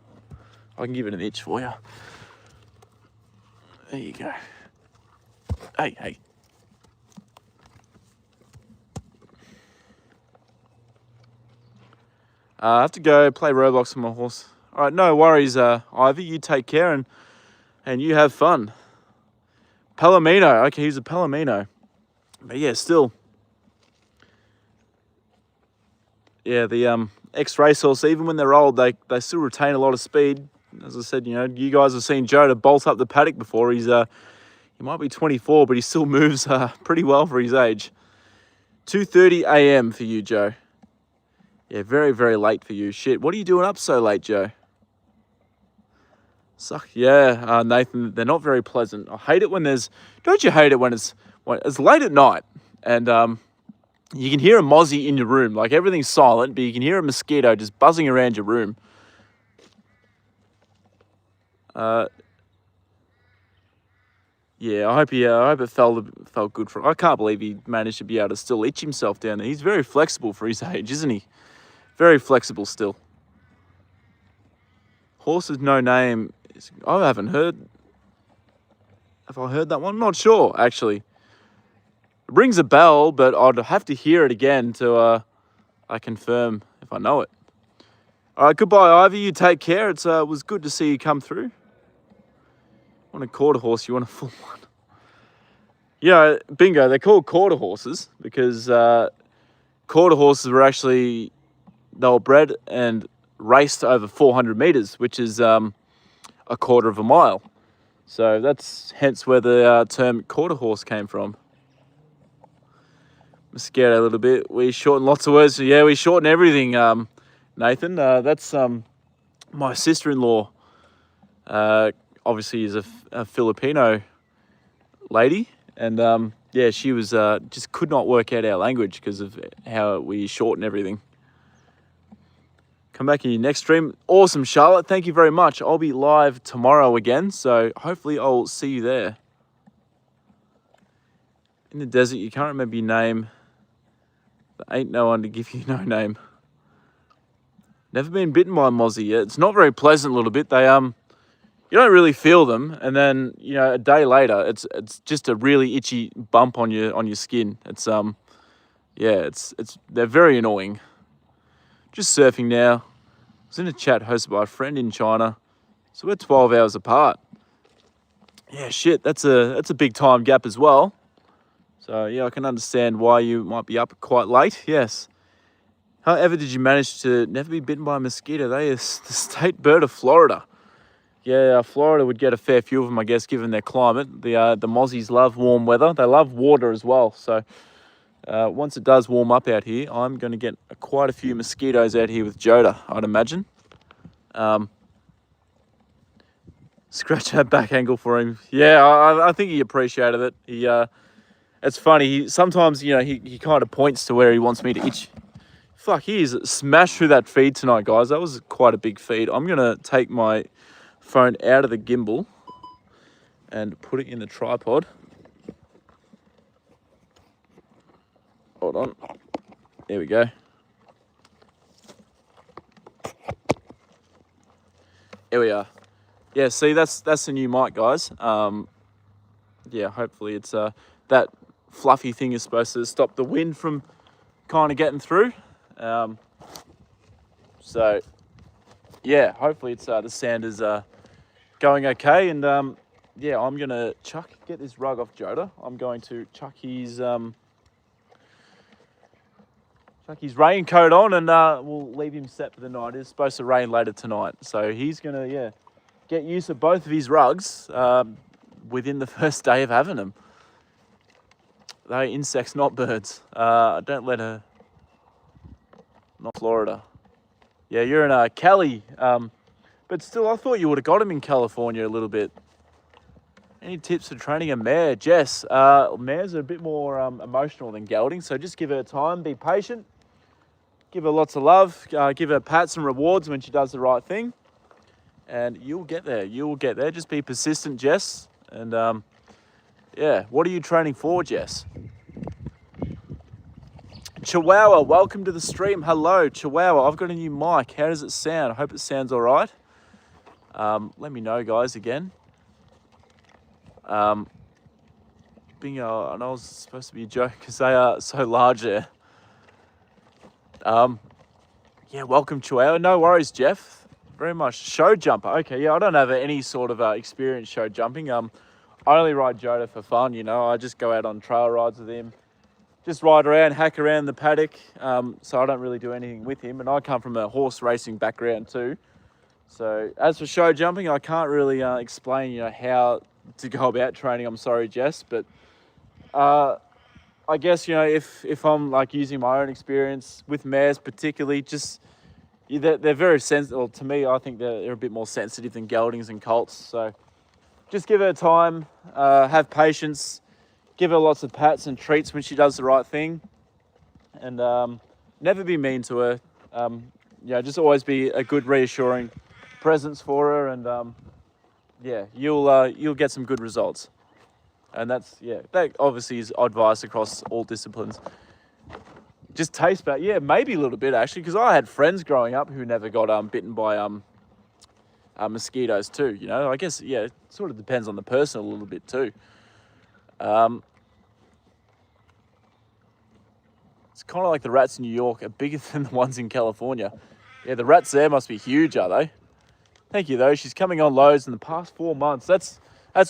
I can give it an itch for you. There you go. Hey. I have to go play Roblox with my horse. All right, no worries, Ivy. You take care and you have fun. Palomino. Okay, he's a Palomino. But yeah, still. Yeah, the Ex-Racehorse, even when they're old, they still retain a lot of speed. As I said, you know, you guys have seen Joda bolt up the paddock before. He might be 24, but he still moves pretty well for his age. 2:30 a.m. for you, Joe. Yeah, very, very late for you. Shit, what are you doing up so late, Joe? Suck. Yeah, Nathan, they're not very pleasant. I hate it when there's... Don't you hate it when it's late at night and you can hear a mozzie in your room? Like, everything's silent, but you can hear a mosquito just buzzing around your room. Yeah, I hope it felt good for him. I can't believe he managed to be able to still itch himself down there. He's very flexible for his age, isn't he? Very flexible still. Horse with no name. I haven't heard. Have I heard that one? Not sure, actually. It rings a bell, but I'd have to hear it again to I confirm if I know it. All right, goodbye, Ivy. You take care. It was good to see you come through. Want a quarter horse, you want a full one. You know, bingo, they're called quarter horses because quarter horses were actually, they were bred and raced over 400 meters, which is a quarter of a mile. So that's hence where the term quarter horse came from. I'm scared a little bit. We shorten lots of words. Yeah, we shorten everything, Nathan. That's my sister-in-law. Obviously is a Filipino lady. And yeah, she was just could not work out our language because of how we shorten everything. Come back in your next stream. Awesome, Charlotte. Thank you very much. I'll be live tomorrow again, so hopefully I'll see you there. In the desert, you can't remember your name. There ain't no one to give you no name. Never been bitten by a mozzie yet. It's not very pleasant a little bit. They you don't really feel them, and then, you know, a day later, it's just a really itchy bump on your skin. It's yeah, they're very annoying. Just surfing now. I was in a chat hosted by a friend in China, so we're 12 hours apart. Yeah, shit, that's a big time gap as well. So yeah, I can understand why you might be up quite late. Yes. However, did you manage to never be bitten by a mosquito? They are the state bird of Florida. Yeah, Florida would get a fair few of them, I guess, given their climate. The mozzies love warm weather. They love water as well. So once it does warm up out here, I'm going to get quite a few mosquitoes out here with Joda, I'd imagine. Scratch that back angle for him. Yeah, I think he appreciated it. It's funny. Sometimes, you know, he kind of points to where he wants me to itch. Fuck, he is smashed through that feed tonight, guys. That was quite a big feed. I'm going to take my phone out of the gimbal and put it in the tripod. Hold on. There we go. Here we are. Yeah, see, that's the new mic, guys. Yeah, hopefully it's that fluffy thing is supposed to stop the wind from kind of getting through. So yeah, hopefully it's the sound is going okay. And yeah, I'm gonna get this rug off Joda. I'm going to chuck his raincoat on, and we'll leave him set for the night. It's supposed to rain later tonight, so he's gonna get used to both of his rugs within the first day of having them. They're insects, not birds. Don't let her... Not Florida. Yeah, you're in Cali. But still, I thought you would have got him in California a little bit. Any tips for training a mare? Jess, mares are a bit more emotional than geldings, so just give her time, be patient, give her lots of love, give her pats and rewards when she does the right thing, and you'll get there. You'll get there. Just be persistent, Jess. And yeah, what are you training for, Jess? Chihuahua, welcome to the stream. Hello, Chihuahua. I've got a new mic. How does it sound? I hope it sounds all right. Let me know, guys, again. Bingo, I know it's supposed to be a joke because they are so large there. Yeah, welcome, Chihuahua. No worries, Jeff. Very much. Show jumper. Okay, yeah, I don't have any sort of experience show jumping. I only ride Joda for fun, you know. I just go out on trail rides with him. Just ride around, hack around the paddock. So I don't really do anything with him. And I come from a horse racing background too. So as for show jumping, I can't really explain, you know, how to go about training. I'm sorry, Jess, but I guess, you know, if I'm like using my own experience with mares particularly, just they're very sensitive. Well, to me, I think they're a bit more sensitive than geldings and colts. So just give her time, have patience, give her lots of pats and treats when she does the right thing, and never be mean to her. You know, just always be a good, reassuring presence for her, and yeah, you'll get some good results. And that's, yeah, that obviously is advice across all disciplines. Just taste back, yeah, maybe a little bit actually, because I had friends growing up who never got bitten by mosquitoes too. You know, I guess, yeah, it sort of depends on the person a little bit too. It's kind of like the rats in New York are bigger than the ones in California. Yeah, the rats there must be huge, are they? Thank you though. She's coming on loads in the past 4 months. That's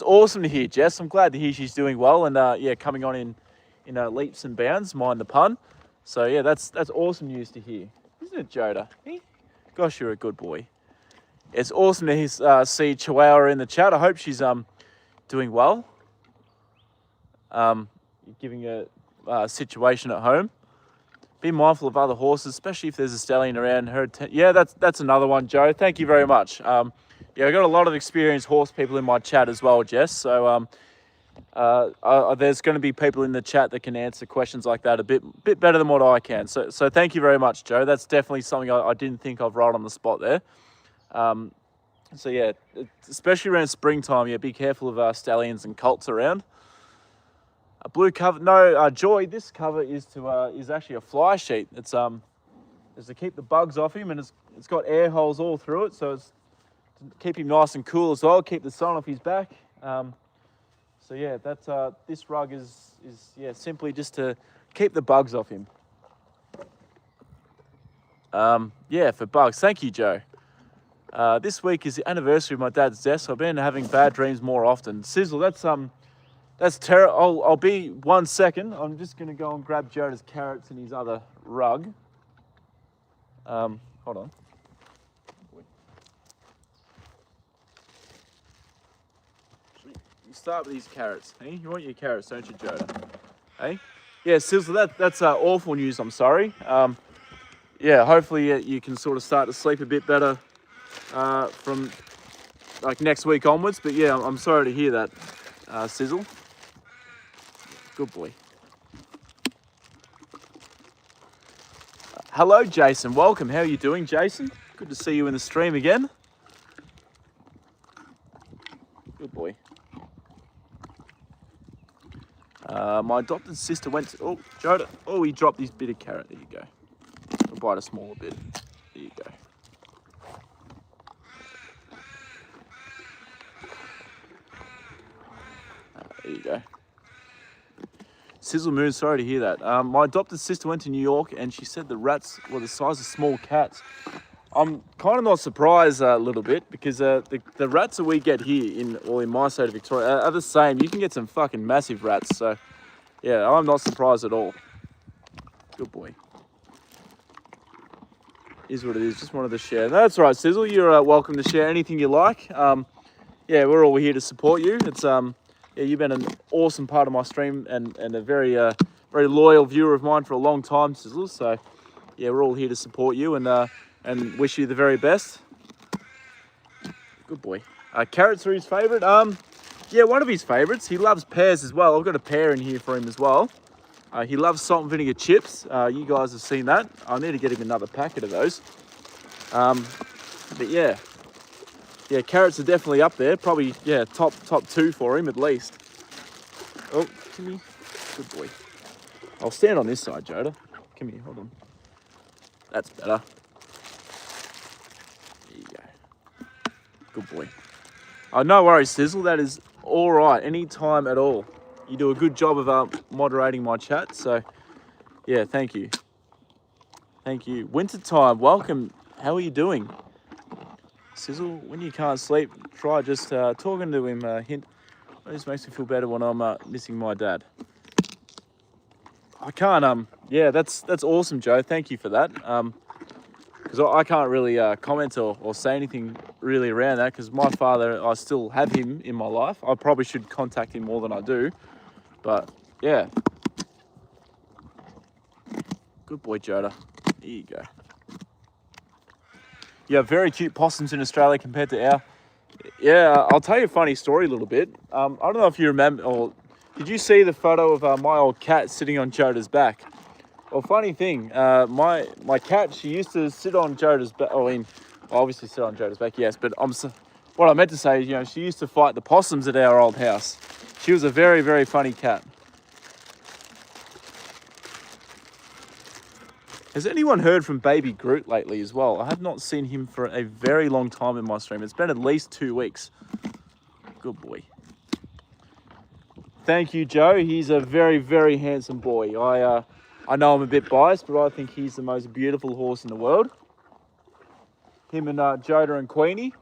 awesome to hear, Jess. I'm glad to hear she's doing well, and yeah, coming on in leaps and bounds. Mind the pun. So yeah, that's awesome news to hear, isn't it, Joda? Gosh, you're a good boy. It's awesome to see Chihuahua in the chat. I hope she's doing well. Giving a situation at home. Be mindful of other horses, especially if there's a stallion around her. Yeah, that's another one, Joe. Thank you very much. Yeah, I got a lot of experienced horse people in my chat as well, Jess. So there's going to be people in the chat that can answer questions like that a bit better than what I can. So thank you very much, Joe. That's definitely something I didn't think of right on the spot there. So yeah, especially around springtime, yeah, be careful of stallions and colts around. A blue cover, no, Joy. This cover is actually a fly sheet. It's is to keep the bugs off him, and it's got air holes all through it, so it's to keep him nice and cool as well. Keep the sun off his back. So yeah, this rug is yeah, simply just to keep the bugs off him. Yeah, for bugs. Thank you, Joe. This week is the anniversary of my dad's death, so I've been having bad dreams more often. Sizzle, that's terrible. I'll be 1 second. I'm just going to go and grab Joda's carrots in his other rug. Hold on. You start with these carrots. Hey, you want your carrots, don't you, Joda? Hey, yeah, Sizzle. That's awful news. I'm sorry. Yeah, hopefully you can sort of start to sleep a bit better from like next week onwards. But yeah, I'm sorry to hear that, Sizzle. Good boy. Hello, Jason. Welcome. How are you doing, Jason? Good to see you in the stream again. Good boy. My adopted sister went to... Oh, Joda. Oh, he dropped his bit of carrot. There you go. I'll bite a smaller bit. There you go. There you go. Sizzle Moon, sorry to hear that. My adopted sister went to New York and she said the rats were the size of small cats. I'm kind of not surprised a little bit because the rats that we get here in my state of Victoria are the same. You can get some fucking massive rats. So yeah, I'm not surprised at all. Good boy. Is what it is. Just wanted to share. No, that's all right, Sizzle. You're welcome to share anything you like. Yeah, we're all here to support you. It's yeah, you've been an awesome part of my stream and a very very loyal viewer of mine for a long time, Sizzle. So yeah, we're all here to support you and wish you the very best. Good boy. Carrots are his favourite. Yeah, one of his favourites. He loves pears as well. I've got a pear in here for him as well. He loves salt and vinegar chips. You guys have seen that. I need to get him another packet of those. But yeah, carrots are definitely up there. Probably, yeah, top 2 for him at least. Oh, come here. Good boy. I'll stand on this side, Joda. Come here, hold on. That's better. There you go. Good boy. Oh, no worries, Sizzle. That is all right. Anytime at all. You do a good job of moderating my chat. So, yeah, thank you. Thank you. Wintertime, welcome. How are you doing? Sizzle, when you can't sleep, try just talking to him. Hint. It just makes me feel better when I'm missing my dad. I can't. Yeah, that's awesome, Joe. Thank you for that. Because I can't really comment or say anything really around that, because my father, I still have him in my life. I probably should contact him more than I do, but yeah. Good boy, Joda. There you go. Yeah, very cute possums in Australia compared to our. Yeah, I'll tell you a funny story a little bit. I don't know if you remember, or did you see the photo of my old cat sitting on Joda's back? Well, funny thing, my cat, she used to sit on Joda's back. I mean, obviously sit on Joda's back, yes. But what I meant to say is, you know, she used to fight the possums at our old house. She was a very, very funny cat. Has anyone heard from Baby Groot lately as well? I have not seen him for a very long time in my stream. It's been at least 2 weeks. Good boy. Thank you, Joe. He's a very, very handsome boy. I know I'm a bit biased, but I think he's the most beautiful horse in the world. Him and Joda and Queenie.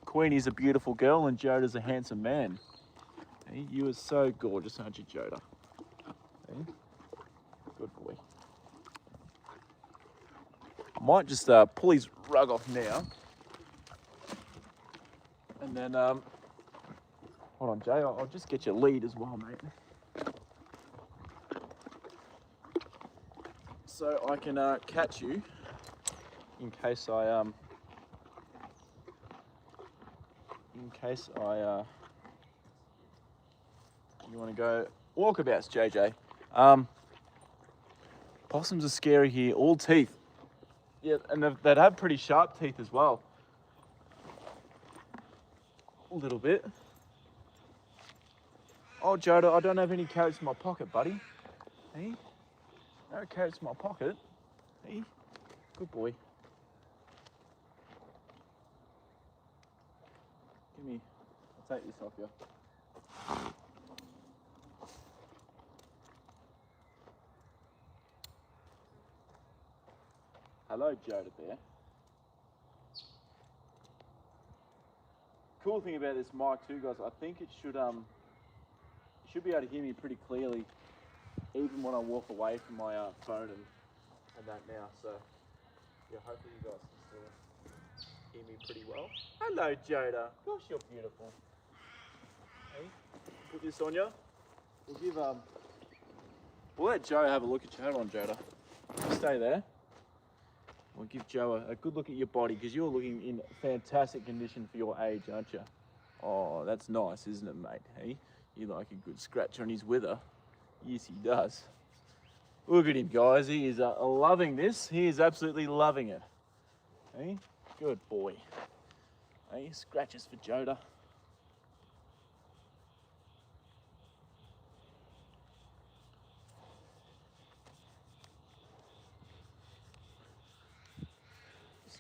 Queenie's a beautiful girl and Joda's a handsome man. Hey, you are so gorgeous, aren't you, Joda? Hey? Good boy. I might just pull his rug off now. And then, hold on, Jay, I'll just get your lead as well, mate. So I can catch you in case I you want to go walkabouts, JJ. Possums are scary here, all teeth. Yeah, and they'd have pretty sharp teeth as well. A little bit. Oh, Joda, I don't have any carrots in my pocket, buddy. Hey? No carrots in my pocket. Hey? Good boy. Give me. I'll take this off you. Hello, Joda Bear. Cool thing about this mic too, guys, I think it should you should be able to hear me pretty clearly, even when I walk away from my phone and that now. So yeah, hopefully you guys can still hear me pretty well. Hello, Joda. Gosh, you're beautiful. Hey, put this on you. We'll give we'll let Joe have a look at you. Hold on, Joda. Stay there. We'll give Joe a good look at your body, because you're looking in fantastic condition for your age, aren't you? Oh, that's nice, isn't it, mate? Hey, you like a good scratch on his wither? Yes, he does. Look at him, guys. He is loving this. He is absolutely loving it. Hey, good boy. Hey, scratches for Joda.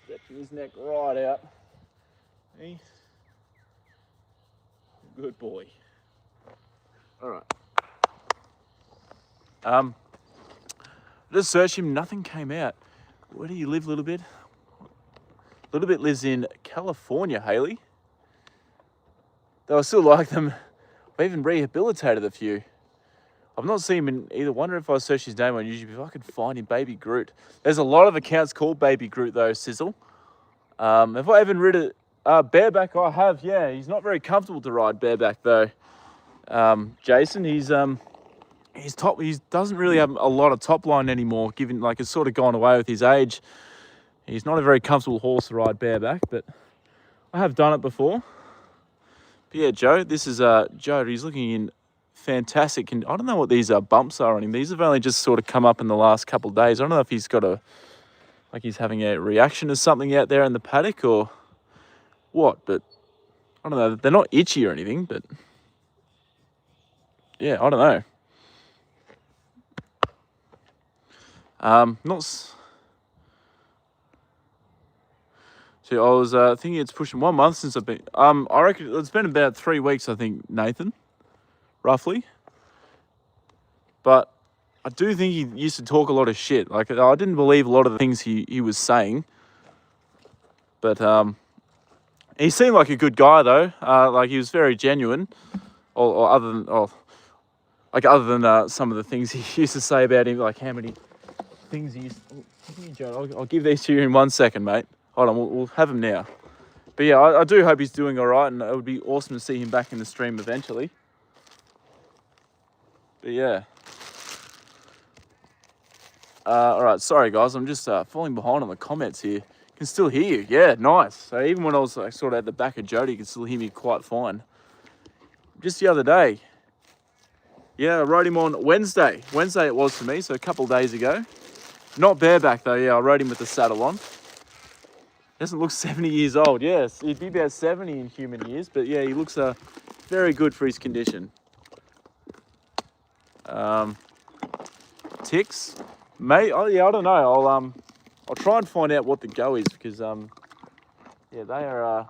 Stretching his neck right out. Hey. Good boy. All right. Just searched him, nothing came out. Where do you live, Little Bit? Little Bit lives in California, Haley. Though I still like them. I've even rehabilitated a few. I've not seen him in either. Wonder if I search his name on YouTube, if I could find him, Baby Groot. There's a lot of accounts called Baby Groot though, Sizzle. Have I even ridden bareback? I have, yeah. He's not very comfortable to ride bareback though. Jason, he doesn't really have a lot of top line anymore, given like it's sort of gone away with his age. He's not a very comfortable horse to ride bareback, but I have done it before. But yeah, Joe, this is Joe. He's looking in fantastic. And I don't know what these bumps are on him. These have only just sort of come up in the last couple of days. I don't know if he's got like he's having a reaction to something out there in the paddock or what, but I don't know. They're not itchy or anything, but yeah, I don't know. So I was thinking it's pushing 1 month since I've been. I reckon it's been about 3 weeks. I think, Nathan, roughly. But I do think he used to talk a lot of shit. Like I didn't believe a lot of the things he was saying. But he seemed like a good guy though. Like he was very genuine. Or other than some of the things he used to say about him, like how many things he used. I'll give these to you in 1 second, mate. Hold on, we'll have him now. But yeah, I do hope he's doing all right, and it would be awesome to see him back in the stream eventually. But yeah. All right, sorry guys, I'm just falling behind on the comments here. Can still hear you. Yeah, nice. So even when I was like sort of at the back of Joda, you can still hear me quite fine. Just the other day. Yeah, I rode him on Wednesday. Wednesday it was for me, so a couple of days ago. Not bareback though, yeah, I rode him with the saddle on. Doesn't look 70 years old. Yes, he'd be about 70 in human years, but yeah, he looks very good for his condition. Ticks, mate. Oh yeah, I don't know. I'll try and find out what the go is because yeah, they are a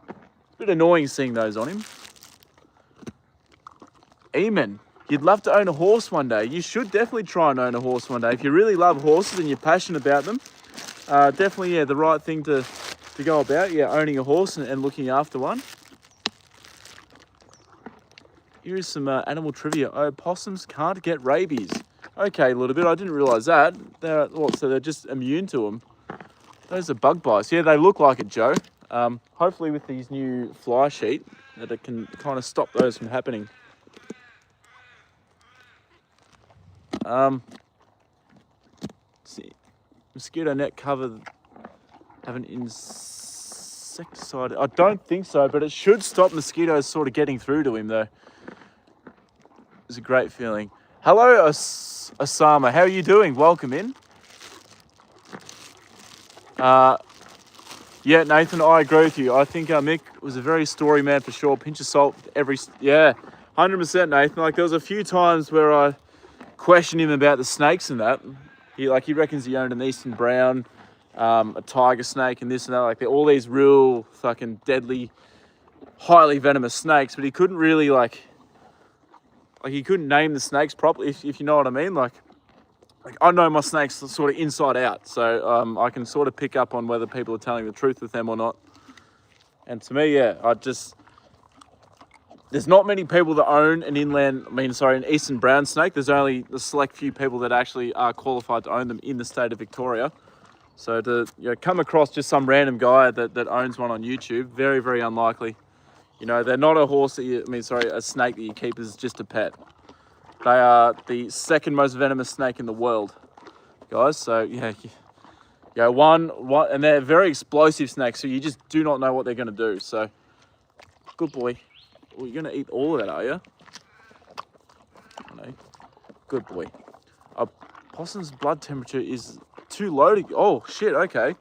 bit annoying seeing those on him. Eamon, you'd love to own a horse one day. You should definitely try and own a horse one day if you really love horses and you're passionate about them. Definitely, yeah, the right thing to go about, yeah, owning a horse and looking after one. Here is some animal trivia. Opossums can't get rabies. Okay, a little bit. I didn't realise that. So they're just immune to them. Those are bug bites. Yeah, they look like it, Joe. Hopefully with these new fly sheet that it can kind of stop those from happening. See, mosquito net cover. Have an insecticide. I don't think so, but it should stop mosquitoes sort of getting through to him, though. It's a great feeling. Hello, Osama. How are you doing? Welcome in. Yeah, Nathan, I agree with you. I think Mick was a very story man for sure. Pinch of salt yeah, 100%, Nathan. Like there was a few times where I questioned him about the snakes and that. He reckons he owned an Eastern Brown. A tiger snake and this and that, like they're all these real fucking deadly, highly venomous snakes, but he couldn't really like he couldn't name the snakes properly, if you know what I mean. Like I know my snakes sort of inside out, so I can sort of pick up on whether people are telling the truth with them or not. And to me, yeah, there's not many people that own an an Eastern Brown snake. There's only a select few people that actually are qualified to own them in the state of Victoria. So to come across just some random guy that owns one on YouTube, very, very unlikely. They're not a horse a snake that you keep as just a pet. They are the second most venomous snake in the world, guys. So yeah, one, and they're very explosive snakes. So you just do not know what they're going to do. So good boy. Well, you're going to eat all of that, are you? No. Good boy. A possum's blood temperature is too low to... Oh, shit, okay.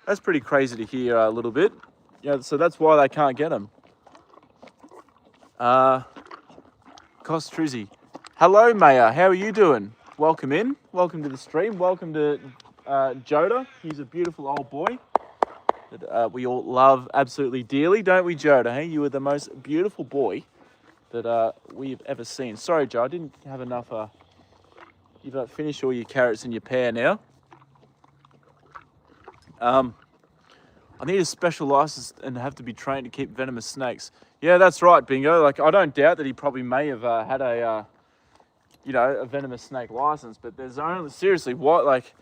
That's pretty crazy to hear a little bit. Yeah, so that's why they can't get them. Costrizzi. Hello, Maya. How are you doing? Welcome in. Welcome to the stream. Welcome to Joda. He's a beautiful old boy that we all love absolutely dearly, don't we, Joda? Hey, you are the most beautiful boy that we've ever seen. Sorry, Joe, I didn't have enough... You've finished all your carrots and your pear now. I need a special license and have to be trained to keep venomous snakes. Yeah, that's right, Bingo. Like, I don't doubt that he probably may have had a venomous snake license, but there's only, seriously, what, like,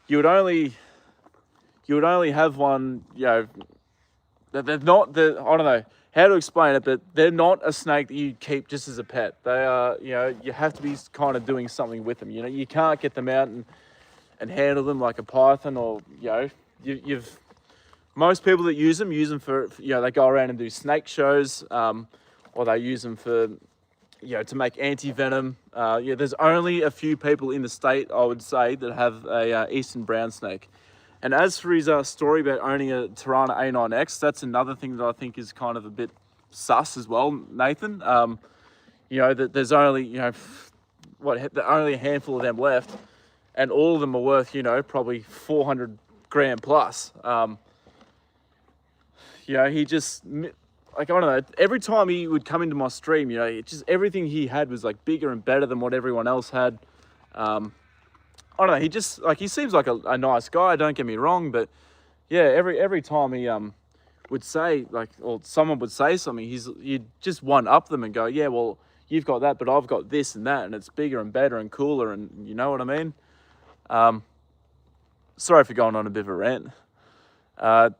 you would only have one, they're not the, I don't know how to explain it, but they're not a snake that you keep just as a pet. They are, you know, you have to be kind of doing something with them. You know, you can't get them out and handle them like a python, or, you know, you've most people that use them for, you know, they go around and do snake shows, or they use them for, you know, to make anti-venom. Yeah, there's only a few people in the state, I would say, that have a eastern brown snake. And as for his story about owning a Tirana A9X, that's another thing that I think is kind of a bit sus as well, Nathan. You know, that there's only, you know, only a handful of them left, and all of them are worth, you know, probably 400 grand plus. You know, he just, like, I don't know, every time he would come into my stream, you know, it just, everything he had was like bigger and better than what everyone else had. I don't know, he just, like, he seems like a nice guy, don't get me wrong, but yeah, every time he would say, like, or someone would say something, you'd just one up them and go, yeah, well, you've got that, but I've got this and that, and it's bigger and better and cooler, and you know what I mean? Sorry for going on a bit of a rant.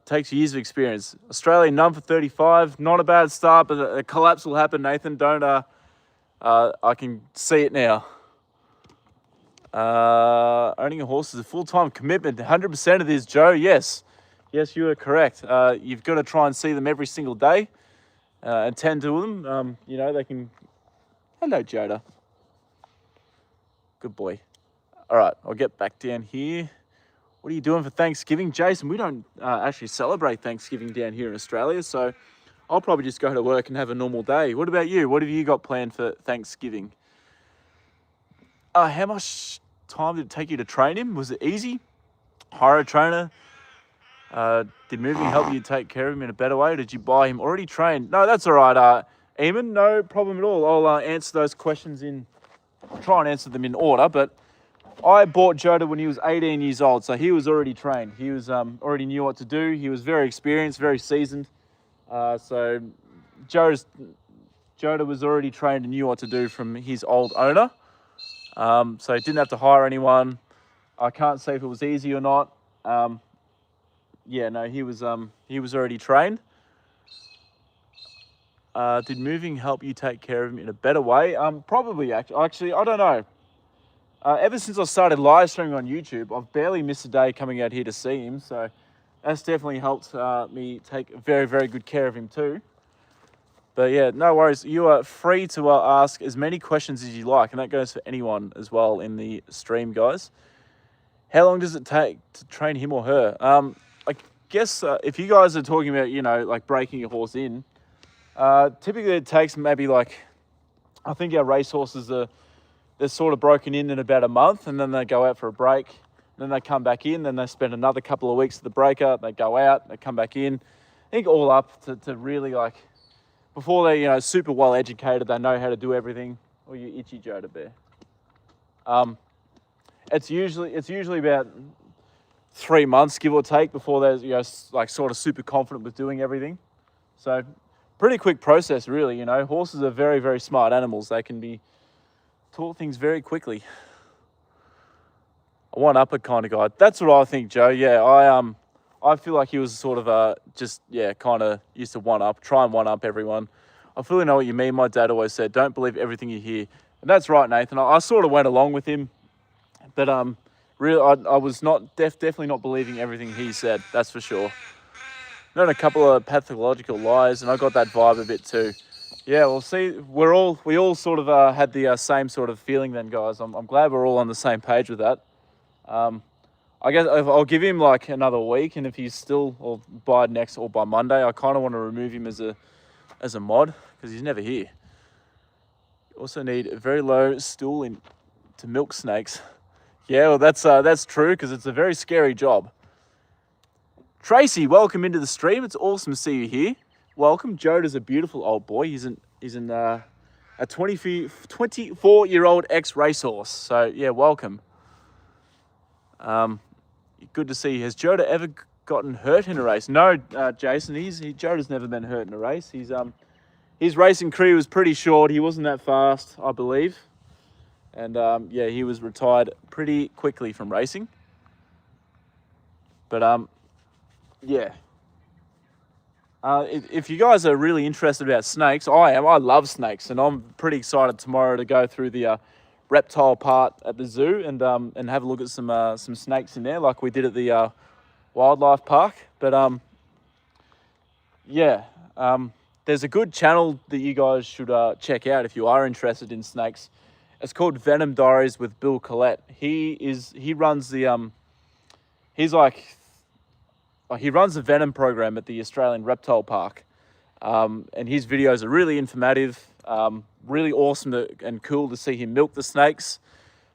Takes years of experience. Australia, none for 35. Not a bad start, but a collapse will happen, Nathan. Don't, I can see it now. Owning a horse is a full-time commitment. 100% of this, Joe. Yes. Yes, you are correct. You've got to try and see them every single day and tend to them. You know, they can... Hello, Joda. Good boy. All right, I'll get back down here. What are you doing for Thanksgiving, Jason? We don't actually celebrate Thanksgiving down here in Australia, so I'll probably just go to work and have a normal day. What about you? What have you got planned for Thanksgiving? How much time did it take you to train him? Was it easy? Hire a trainer? Did moving help you take care of him in a better way? Did you buy him already trained? No, that's all right, Eamon. No problem at all. I'll answer those questions I'll try and answer them in order, but I bought Joda when he was 18 years old, so he was already trained. He was already knew what to do. He was very experienced, very seasoned. So Joda was already trained and knew what to do from his old owner. So he didn't have to hire anyone. I can't say if it was easy or not. Yeah, no, he was already trained. Did moving help you take care of him in a better way? Probably, actually, I don't know. Ever since I started live streaming on YouTube, I've barely missed a day coming out here to see him. So that's definitely helped me take very, very good care of him too. But yeah, no worries. You are free to ask as many questions as you like, and that goes for anyone as well in the stream, guys. How long does it take to train him or her? I guess if you guys are talking about, you know, like breaking your horse in, typically it takes maybe like, I think our racehorses they're sort of broken in about a month, and then they go out for a break, then they come back in, then they spend another couple of weeks at the breaker, they go out, they come back in. I think all up to really, like, before they're, you know, super well educated, they know how to do everything. Or you itchy Joda bear. It's usually about 3 months, give or take, before they're, you know, like sort of super confident with doing everything. So pretty quick process, really. You know, horses are very, very smart animals. They can be taught things very quickly. A one-upper kind of guy. That's what I think, Joe. Yeah, I feel like he was sort of just, yeah, kind of used to try and one-up everyone. I fully know what you mean. My dad always said, don't believe everything you hear. And that's right, Nathan. I sort of went along with him. But really, I was definitely not believing everything he said. That's for sure. Known a couple of pathological lies, and I got that vibe a bit too. Yeah, well, see, we all sort of had the same sort of feeling then, guys. I'm glad we're all on the same page with that. I guess I'll give him like another week, and if he's still, or by next or by Monday, I kind of want to remove him as a mod because he's never here. You also need a very low stool to milk snakes. Yeah, well, that's true because it's a very scary job. Tracy, welcome into the stream. It's awesome to see you here. Welcome. Joda's a beautiful old boy. He's a 24-year-old ex-racehorse. So yeah, welcome. Good to see you. Has Joda ever gotten hurt in a race? No, Jason. Joda's never been hurt in a race. His racing career was pretty short. He wasn't that fast, I believe. And yeah, he was retired pretty quickly from racing. But yeah. If you guys are really interested about snakes, I am. I love snakes, and I'm pretty excited tomorrow to go through the reptile part at the zoo and have a look at some snakes in there, like we did at the wildlife park. But yeah, there's a good channel that you guys should check out if you are interested in snakes. It's called Venom Diaries with Bill Collette. He runs the he runs the venom program at the Australian Reptile Park, and his videos are really informative, really awesome and cool to see him milk the snakes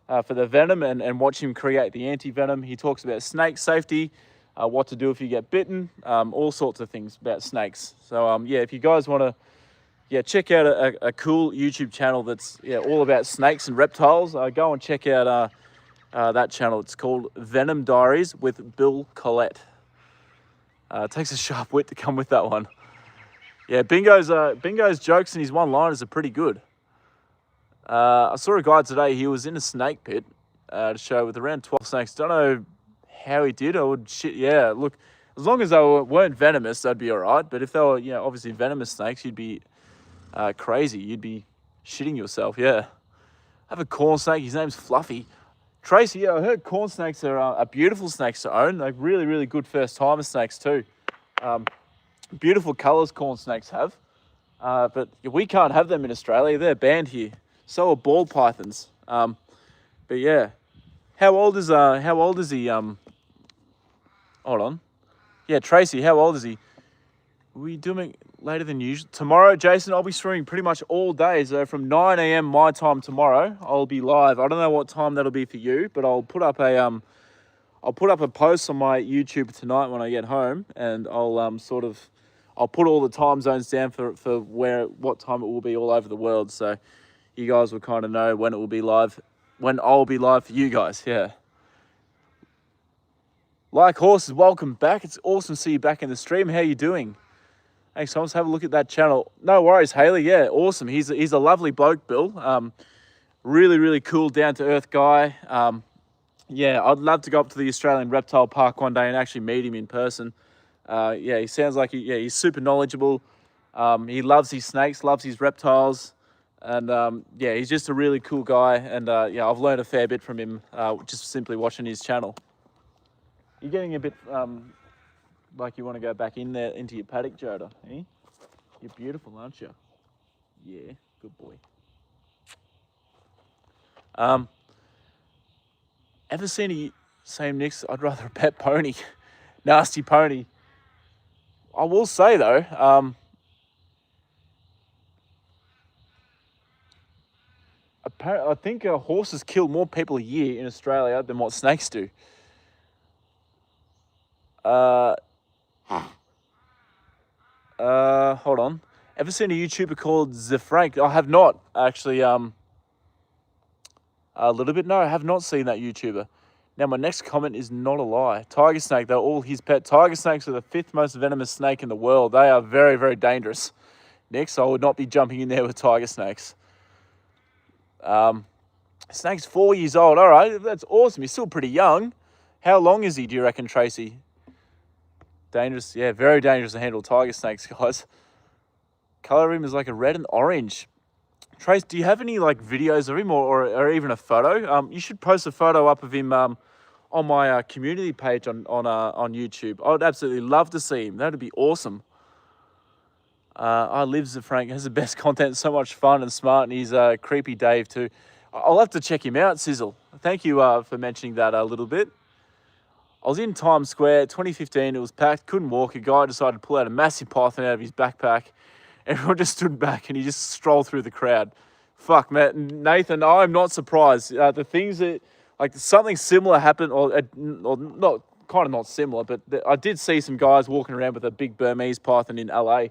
for the venom and watch him create the anti-venom. He talks about snake safety, what to do if you get bitten, all sorts of things about snakes. So yeah, if you guys want to check out a cool YouTube channel that's all about snakes and reptiles, go and check out that channel. It's called Venom Diaries with Bill Collette. It takes a sharp wit to come with that one. Yeah, Bingo's jokes and his one-liners are pretty good. I saw a guy today, he was in a snake pit to show with around 12 snakes. Don't know how he did. Look, as long as they weren't venomous, that'd be all right. But if they were, obviously venomous snakes, you'd be crazy. You'd be shitting yourself, yeah. I have a corn snake, his name's Fluffy. Tracy, I heard corn snakes are beautiful snakes to own. Like really, really good first-timer snakes too. Beautiful colours corn snakes have. But we can't have them in Australia. They're banned here. So are ball pythons. But yeah. How old is he? Hold on. Yeah, Tracy, how old is he? Are we doing later than usual? Tomorrow, Jason, I'll be streaming pretty much all day. So from 9 a.m. my time tomorrow, I'll be live. I don't know what time that'll be for you, but I'll put up a post on my YouTube tonight when I get home, and I'll put all the time zones down for what time it will be all over the world. So you guys will kind of know when it will be live, when I'll be live for you guys. Yeah. Like Horses, welcome back. It's awesome to see you back in the stream. How you doing? Hey, so let's have a look at that channel. No worries, Haley. Yeah, awesome. He's a lovely bloke, Bill. Really, really cool, down-to-earth guy. Yeah, I'd love to go up to the Australian Reptile Park one day and actually meet him in person. Yeah, he sounds like he's super knowledgeable. He loves his snakes, loves his reptiles. And yeah, he's just a really cool guy. And yeah, I've learned a fair bit from him just simply watching his channel. You're getting a bit... like you want to go back in there into your paddock, Joda, eh? You're beautiful, aren't you? Yeah, good boy. Ever seen a same Nick's? I'd rather a pet pony, nasty pony. I will say though, apparently I think horses kill more people a year in Australia than what snakes do. Hold on. Ever seen a YouTuber called Frank? I have not actually. A little bit. No, I have not seen that YouTuber. Now my next comment is not a lie. Tiger snake. They're all his pet. Tiger snakes are the 5th most venomous snake in the world. They are very, very dangerous. Next, I would not be jumping in there with tiger snakes. Snake's 4 years old. All right, that's awesome. He's still pretty young. How long is he? Do you reckon, Tracy? Dangerous, yeah, very dangerous to handle tiger snakes, guys. Color of him is like a red and orange. Trace, do you have any like videos of him or even a photo? You should post a photo up of him on my community page on YouTube. I would absolutely love to see him. That'd be awesome. I live Frank has the best content, so much fun and smart, and he's creepy Dave too. I'll have to check him out, Sizzle. Thank you for mentioning that a little bit. I was in Times Square, 2015, it was packed, couldn't walk. A guy decided to pull out a massive python out of his backpack. Everyone just stood back and he just strolled through the crowd. Fuck, man, Nathan, I'm not surprised. The things that, like something similar happened, or not, kind of not similar, but I did see some guys walking around with a big Burmese python in LA.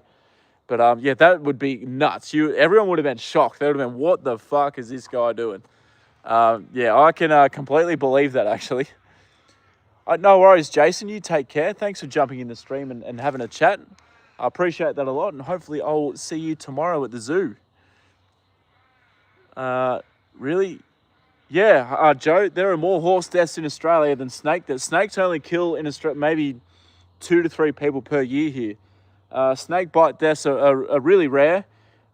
But yeah, that would be nuts. Everyone would have been shocked. They would have been, what the fuck is this guy doing? Yeah, I can completely believe that actually. No worries, Jason. You take care. Thanks for jumping in the stream and having a chat. I appreciate that a lot, and hopefully I'll see you tomorrow at the zoo. Really? Yeah, Joe, there are more horse deaths in Australia than snake deaths. Snakes only kill in Australia maybe 2 to 3 people per year here. Snake bite deaths are really rare.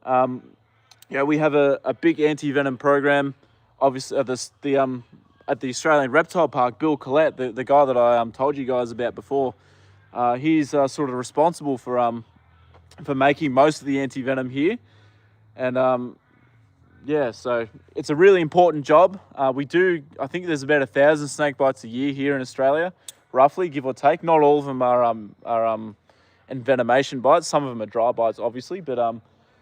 Yeah, we have a big anti-venom program. Obviously, at the Australian Reptile Park, Bill Collette, the guy that I told you guys about before, he's sort of responsible for making most of the anti-venom here. And yeah, so it's a really important job. I think there's about 1,000 snake bites a year here in Australia, roughly, give or take. Not all of them are envenomation bites. Some of them are dry bites, obviously, but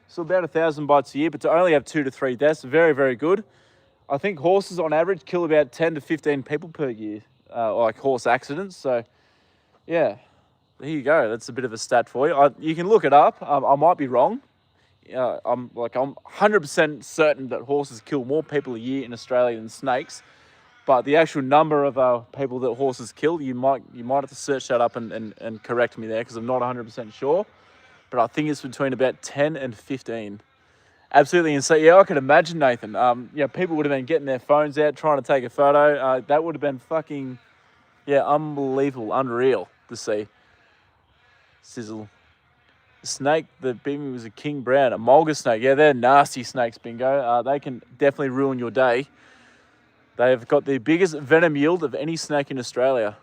so about 1,000 bites a year. But to only have 2 to 3 deaths, very, very good. I think horses on average kill about 10 to 15 people per year, like horse accidents. So yeah, there you go. That's a bit of a stat for you. You can look it up. I might be wrong. I'm 100% certain that horses kill more people a year in Australia than snakes, but the actual number of people that horses kill, you might have to search that up and correct me there, because I'm not 100% sure, but I think it's between about 10 and 15. Absolutely insane. Yeah, I could imagine, Nathan. Yeah, people would have been getting their phones out trying to take a photo. That would have been fucking, yeah, unbelievable, unreal to see. Sizzle. Snake that beat me was a king brown, a mulga snake. Yeah, they're nasty snakes, Bingo. They can definitely ruin your day. They've got the biggest venom yield of any snake in Australia.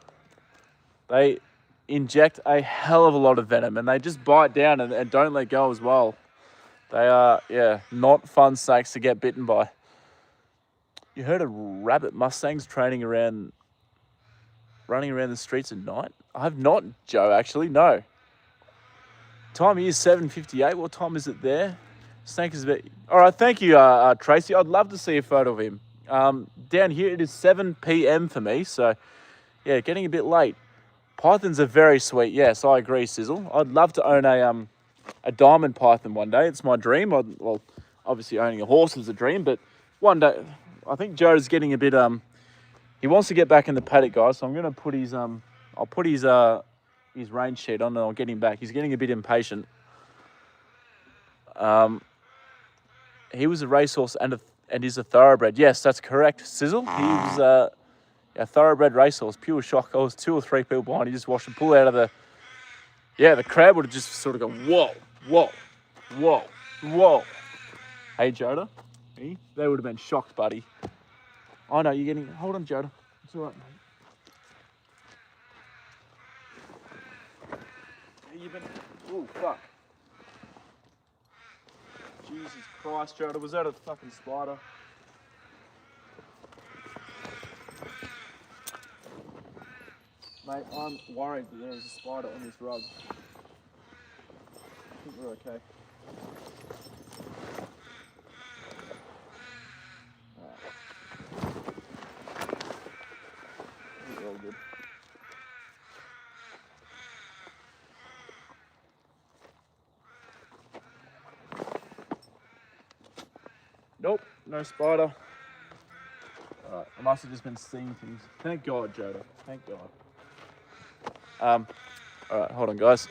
They inject a hell of a lot of venom, and they just bite down and don't let go as well. They are, yeah, not fun snakes to get bitten by. You heard of rabbit mustangs running around the streets at night? I have not, Joe, actually, no. Time is 7:58. What time is it there? Snake is about... All right, thank you, Tracy. I'd love to see a photo of him. Down here, it is 7 p.m. for me, so, yeah, getting a bit late. Pythons are very sweet. Yes, I agree, Sizzle. I'd love to own a diamond python one day. It's my dream. Well, obviously owning a horse is a dream, but one day, I think Joe's getting a bit... He wants to get back in the paddock, guys, so I'm going to put his... I'll put his range sheet on and I'll get him back. He's getting a bit impatient. He was a racehorse and is a thoroughbred. Yes, that's correct, Sizzle. He was a thoroughbred racehorse. Pure shock. I was 2 or 3 people behind. He just watched him pull out of the... Yeah, the crowd would have just sort of gone, whoa, whoa, whoa, whoa. Hey, Joda. Hey, they would have been shocked, buddy. I know, you're getting... Hold on, Joda. It's all right, mate. You've been... Oh, fuck. Jesus Christ, Joda. Was that a fucking spider? Mate, I'm worried that there is a spider on this rug. I think we're okay. Alright. I think we're all good. Nope, no spider. Alright, I must have just been seeing things. Thank God, Joda. Thank God. Alright, hold on, guys.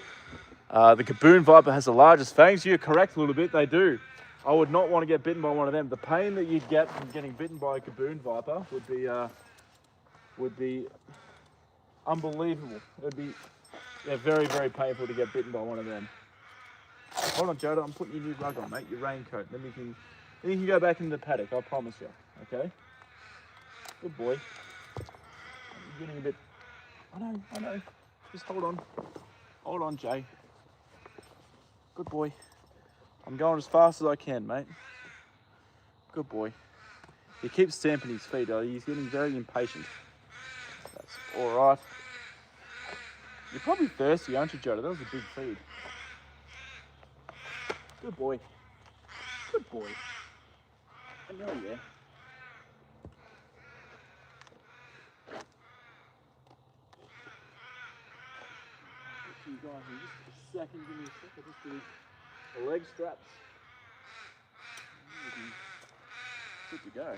The Gaboon Viper has the largest fangs. You're correct a little bit, they do. I would not want to get bitten by one of them. The pain that you'd get from getting bitten by a Gaboon Viper would be unbelievable. It would be, yeah, very, very painful to get bitten by one of them. Hold on, Joda, I'm putting your new rug on, mate, your raincoat. Then you can go back in the paddock, I promise you, okay? Good boy. You're getting a bit... I know. Just hold on. Hold on, Jay. Good boy. I'm going as fast as I can, mate. Good boy. He keeps stamping his feet, though. He's getting very impatient. That's all right. You're probably thirsty, aren't you, Joda? That was a big feed. Good boy. Good boy. I know, yeah. You guys, in just a second, give me a second, just do the leg straps. Good to go.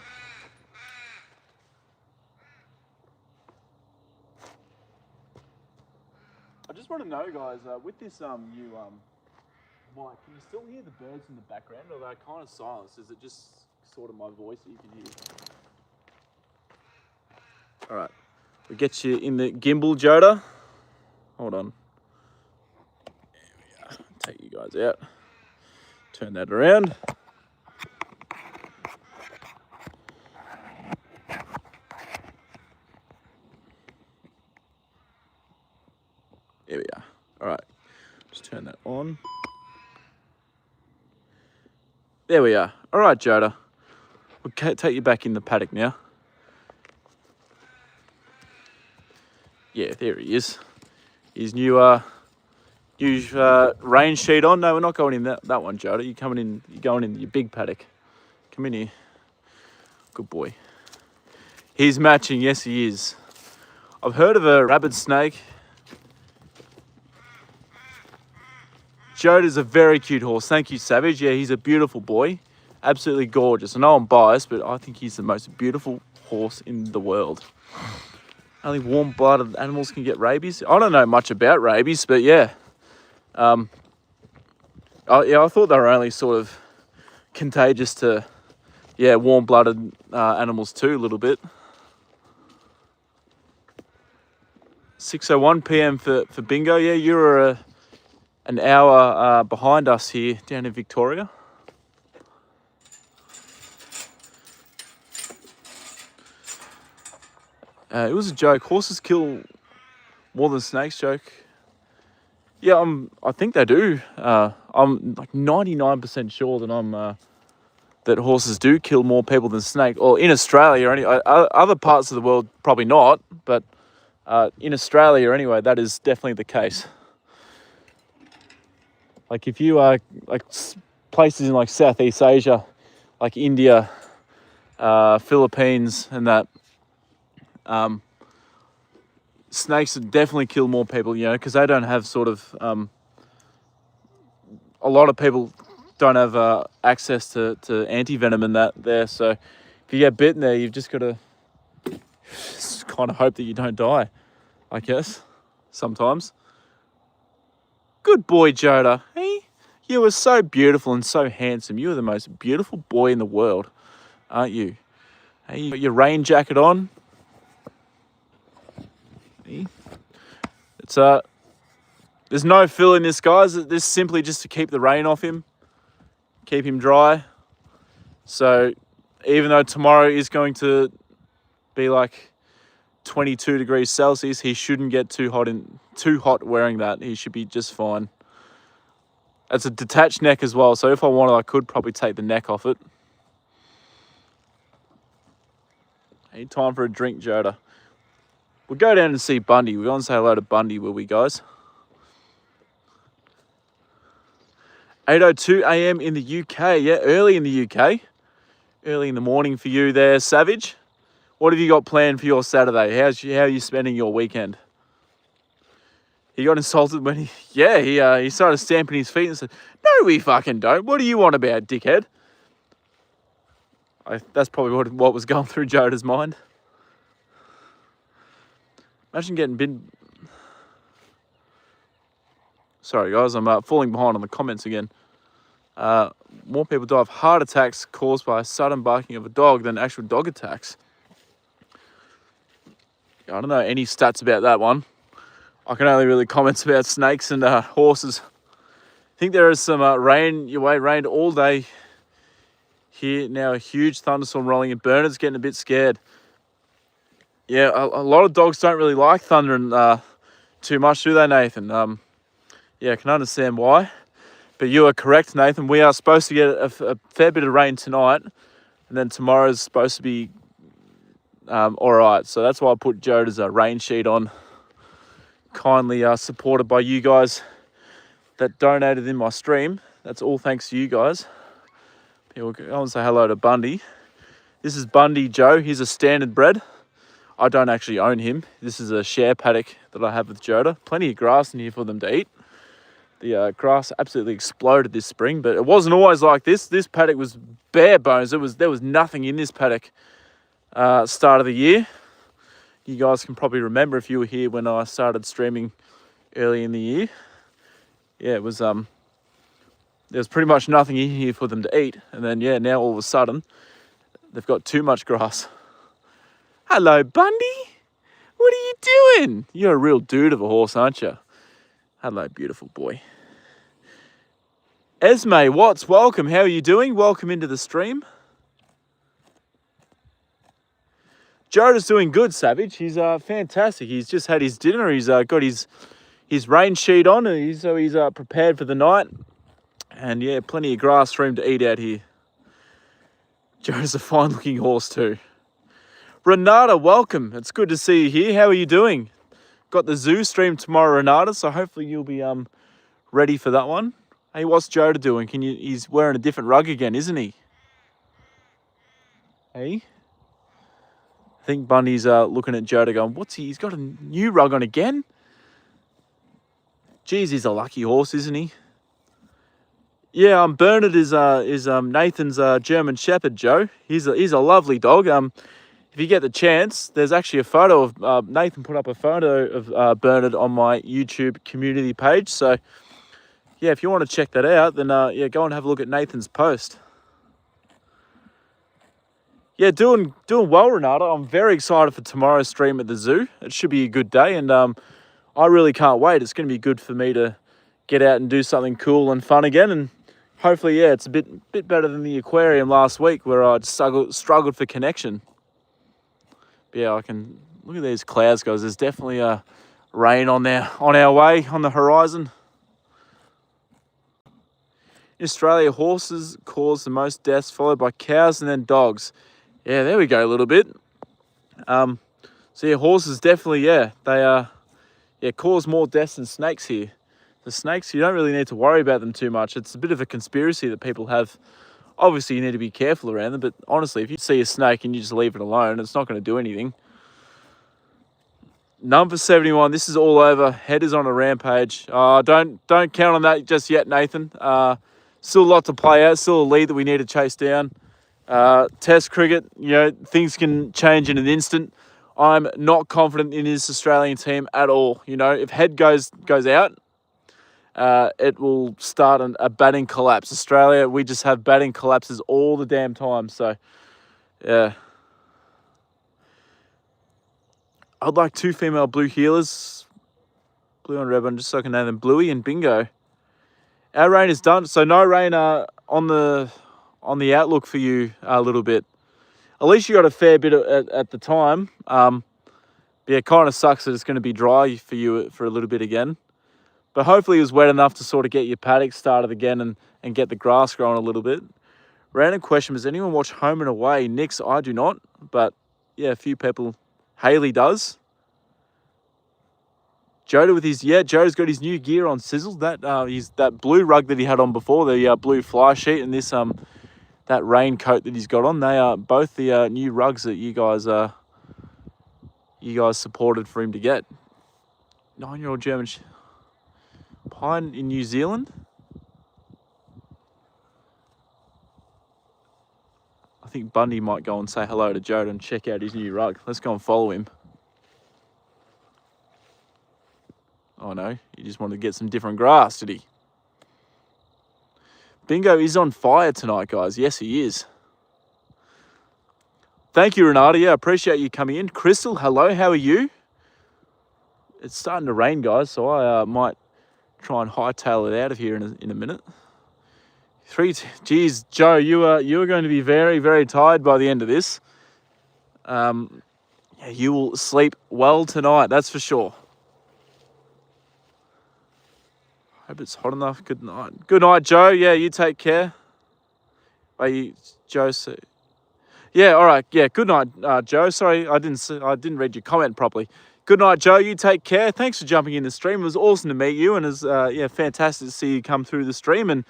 I just want to know, guys, with this new mic, can you still hear the birds in the background, or are they kind of silenced? Is it just sort of my voice that you can hear? All right, we get you in the gimbal, Joda. Hold on. There we are. Take you guys out. Turn that around. There we are. All right, just turn that on. There we are. All right, Joda. We'll take you back in the paddock now. Yeah, there he is. His new rain sheet on. No, we're not going in that one, Joda. You're going in your big paddock. Come in here. Good boy. He's matching, yes he is. I've heard of a rabid snake. Joda's a very cute horse. Thank you, Savage. Yeah, he's a beautiful boy. Absolutely gorgeous. I know I'm biased, but I think he's the most beautiful horse in the world. Only warm-blooded animals can get rabies. I don't know much about rabies, but yeah. I thought they were only sort of contagious to, warm-blooded animals too, a little bit. 6:01 p.m. for bingo. Yeah, you're an hour behind us here down in Victoria. It was a joke. Horses kill more than snakes. Joke. Yeah, I think they do. I'm like 99% sure that that horses do kill more people than snakes. Or in Australia, other parts of the world probably not, but in Australia anyway, that is definitely the case. Like if you are like places in like Southeast Asia, like India, Philippines, and that. Snakes definitely kill more people, because they don't have sort of, a lot of people don't have access to anti-venom and that there. So if you get bitten there, you've just got to kind of hope that you don't die, I guess, sometimes. Good boy, Joda. Hey, you were so beautiful and so handsome. You are the most beautiful boy in the world, aren't you? Hey, you got your rain jacket on. It's there's no fill in this, guys. This is simply just to keep the rain off him, keep him dry. So even though tomorrow is going to be like 22 degrees Celsius, he shouldn't get too hot wearing that. He should be just fine. It's a detached neck as well, so if I wanted, I could probably take the neck off it. Hey, time for a drink, Joda. We'll go down and see Bundy. We're going to say hello to Bundy, will we, guys? 8:02 a.m. in the UK. Yeah, early in the UK. Early in the morning for you there, Savage. What have you got planned for your Saturday? How are you spending your weekend? He got insulted when he started stamping his feet and said, "No, we fucking don't. What do you want about, dickhead?" That's probably what was going through Joda's mind. Imagine getting bitten. Sorry, guys, I'm falling behind on the comments again. More people die of heart attacks caused by sudden barking of a dog than actual dog attacks. I don't know any stats about that one. I can only really comment about snakes and horses. I think there is some rain. Rained all day here. Now a huge thunderstorm rolling in. Bernard's getting a bit scared. Yeah, a lot of dogs don't really like thunder and too much, do they, Nathan? Yeah, I can understand why. But you are correct, Nathan. We are supposed to get a fair bit of rain tonight, and then tomorrow's supposed to be all right. So that's why I put Joda's rain sheet on. Kindly supported by you guys that donated in my stream. That's all thanks to you guys. People go and say hello to Bundy. This is Bundy Joe. He's a standard bred. I don't actually own him. This is a share paddock that I have with Joda. Plenty of grass in here for them to eat. The grass absolutely exploded this spring, but it wasn't always like this. This paddock was bare bones. There was nothing in this paddock start of the year. You guys can probably remember if you were here when I started streaming early in the year. Yeah, it was there was pretty much nothing in here for them to eat, and then now all of a sudden they've got too much grass. Hello, Bundy. What are you doing? You're a real dude of a horse, aren't you? Hello, beautiful boy. Esme Watts, welcome. How are you doing? Welcome into the stream. Joda's doing good, Savage. He's fantastic. He's just had his dinner. He's got his rain sheet on, and he's prepared for the night. And yeah, plenty of grass for him to eat out here. Joda's a fine-looking horse too. Renata, welcome. It's good to see you here. How are you doing? Got the zoo stream tomorrow, Renata, so hopefully you'll be ready for that one. Hey, what's Joda doing? He's wearing a different rug again, isn't he? Hey? I think Bundy's looking at Joda going, he's got a new rug on again? Geez, he's a lucky horse, isn't he? Yeah, Bernard is Nathan's German Shepherd, Joe. He's a lovely dog. If you get the chance, there's actually a photo of Nathan put up a photo of Bernard on my YouTube community page. So yeah, if you want to check that out, then yeah, go and have a look at Nathan's post. Yeah, doing well, Renata. I'm very excited for tomorrow's stream at the zoo. It should be a good day, and I really can't wait. It's going to be good for me to get out and do something cool and fun again, and hopefully, yeah, it's a bit better than the aquarium last week where I struggled for connection. But yeah, I can look at these clouds, guys. There's definitely rain on our way on the horizon. In Australia, horses cause the most deaths, followed by cows and then dogs. Yeah, there we go a little bit. So yeah, horses definitely, yeah, they cause more deaths than snakes here. The snakes, you don't really need to worry about them too much. It's a bit of a conspiracy that people have. Obviously, you need to be careful around them, but honestly, if you see a snake and you just leave it alone, it's not going to do anything. Number 71, this is all over. Head is on a rampage. Don't count on that just yet, Nathan. Still a lot to play out. Still a lead that we need to chase down. Test cricket, you know, things can change in an instant. I'm not confident in this Australian team at all. You know, if Head goes out, it will start a batting collapse. Australia, we just have batting collapses all the damn time. So, yeah. I'd like 2 female blue heelers. Blue and red one, just so I can name them. Bluey and Bingo. Our rain is done. So no rain on the outlook for you a little bit. At least you got a fair bit at the time. Yeah, it kind of sucks that it's going to be dry for you for a little bit again. But hopefully it was wet enough to sort of get your paddock started again and get the grass growing a little bit. Random question, does anyone watch Home and Away? Nix, I do not. But yeah, a few people. Haley does. Joda Joda's got his new gear on Sizzle. That blue rug that he had on before, the blue fly sheet, and this that raincoat that he's got on. They are both the new rugs that you guys supported for him to get. 9-year-old German Pine in New Zealand. I think Bundy might go and say hello to Joda and check out his new rug. Let's go and follow him. Oh no, he just wanted to get some different grass, did he? Bingo is on fire tonight, guys. Yes, he is. Thank you, Renata. Yeah, appreciate you coming in. Crystal, hello, how are you? It's starting to rain, guys, so I might try and hightail it out of here in a minute. Geez, Joe, you are going to be very, very tired by the end of this. Yeah, you will sleep well tonight, that's for sure. Hope it's hot enough. Good night. Good night, Joe. Yeah, you take care. Joe. Yeah, all right. Yeah, good night, Joe. Sorry, I didn't read your comment properly. Good night, Joe. You take care. Thanks for jumping in the stream. It was awesome to meet you, and it's fantastic to see you come through the stream. And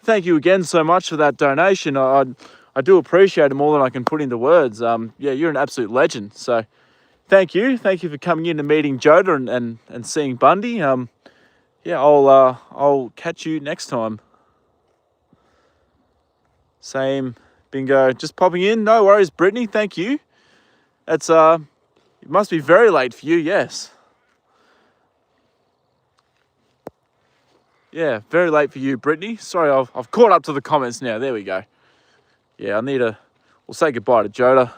thank you again so much for that donation. I do appreciate it more than I can put into words. Yeah, you're an absolute legend. So thank you. Thank you for coming in and meeting Joda and seeing Bundy. Yeah, I'll catch you next time. Same, Bingo. Just popping in. No worries, Brittany. Thank you. It's it must be very late for you. Yes. Yeah, very late for you, Brittany. Sorry, I've caught up to the comments now. There we go. Yeah, we'll say goodbye to Joda.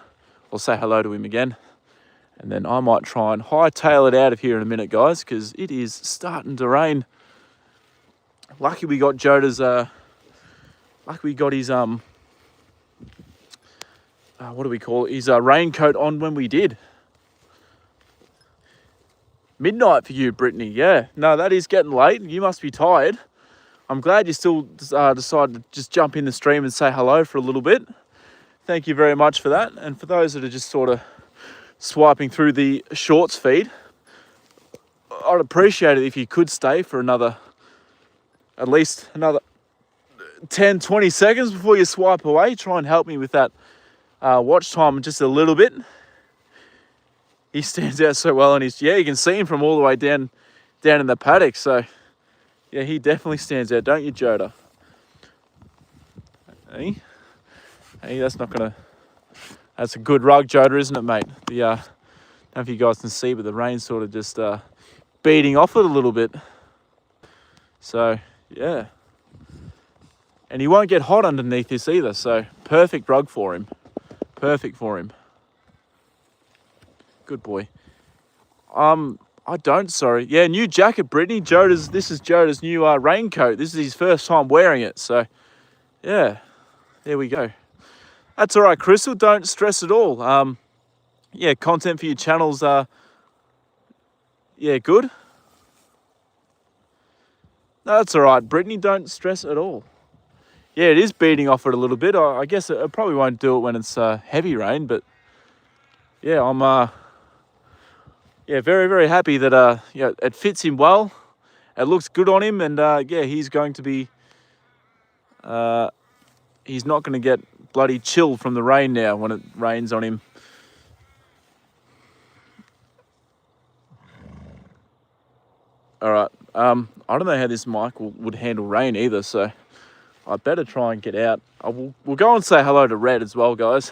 We'll say hello to him again. And then I might try and hightail it out of here in a minute, guys, because it is starting to rain. Lucky we got Joda's Like we got his what do we call it? His raincoat on when we did. Midnight for you, Brittany. Yeah, no, that is getting late. You must be tired. I'm glad you still decided to just jump in the stream and say hello for a little bit. Thank you very much for that. And for those that are just sort of swiping through the shorts feed, I'd appreciate it if you could stay for at least another 10, 20 seconds before you swipe away. Try and help me with that watch time just a little bit. He stands out so well, and you can see him from all the way down in the paddock. So yeah, he definitely stands out, don't you, Joda? Hey, that's a good rug, Joda, isn't it, mate? I don't know if you guys can see, but the rain's sort of just beating off it a little bit. So yeah, and he won't get hot underneath this either. So perfect rug for him. Perfect for him. Good boy. I don't, sorry. Yeah, new jacket, Brittany. This is Joda's new raincoat. This is his first time wearing it. So, yeah, there we go. That's all right, Crystal. Don't stress at all. Yeah, content for your channels. Yeah, good. No, that's all right, Brittany. Don't stress at all. Yeah, it is beating off it a little bit. I guess it probably won't do it when it's heavy rain, but yeah, I'm very, very happy that it fits him well. It looks good on him, and yeah, he's going to be he's not going to get bloody chilled from the rain now when it rains on him. All right, I don't know how this mic would handle rain either, so I better try and get out. We'll go and say hello to Red as well, guys.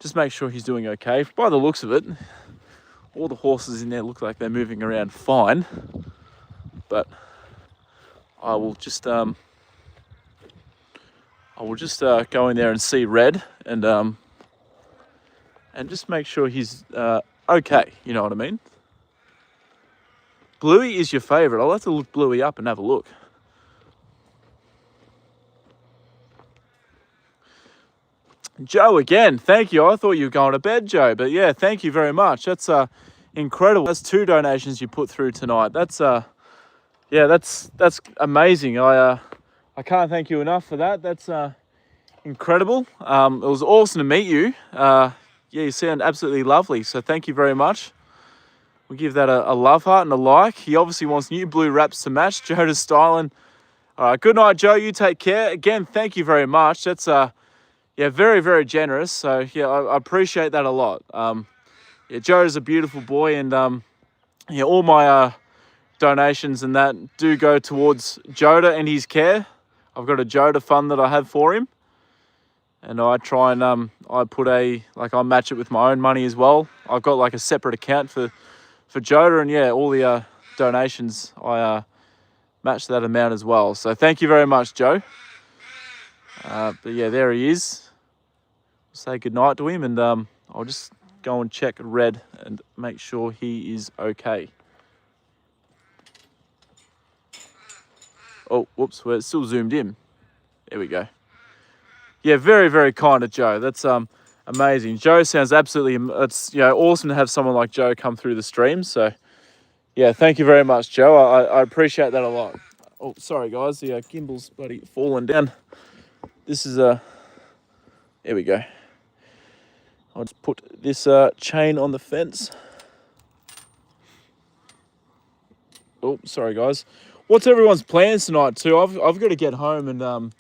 Just make sure he's doing okay. By the looks of it, all the horses in there look like they're moving around fine, but I will just go in there and see Red and just make sure he's okay. You know what I mean? Bluey is your favourite. I'll have to look Bluey up and have a look. Joe again, thank you. I thought you were going to bed, Joe, but yeah, thank you very much. That's incredible. That's 2 donations you put through tonight. That's that's amazing. I can't thank you enough for that. That's incredible. It was awesome to meet you. Yeah, you sound absolutely lovely. So thank you very much. We'll give that a love heart and a like. He obviously wants new blue wraps to match. Joda's styling. All right, good night, Joe. You take care. Again, thank you very much. That's yeah, very, very generous. So yeah, I appreciate that a lot. Yeah, Joe's a beautiful boy, and yeah, all my donations and that do go towards Joda and his care. I've got a Joda fund that I have for him, and I try and I match it with my own money as well. I've got like a separate account for Joda, and yeah, all the donations I match that amount as well. So thank you very much, Joe. But yeah, there he is. Say goodnight to him, and I'll just go and check Red and make sure he is okay. Oh, whoops, we're still zoomed in. There we go. Yeah, very, very kind of Joe. That's amazing. Joe sounds absolutely, it's awesome to have someone like Joe come through the stream. So yeah, thank you very much, Joe. I appreciate that a lot. Oh, sorry guys, the gimbal's bloody fallen down. This is there we go. I'll just put this chain on the fence. Oh, sorry guys. What's everyone's plans tonight too? I've got to get home and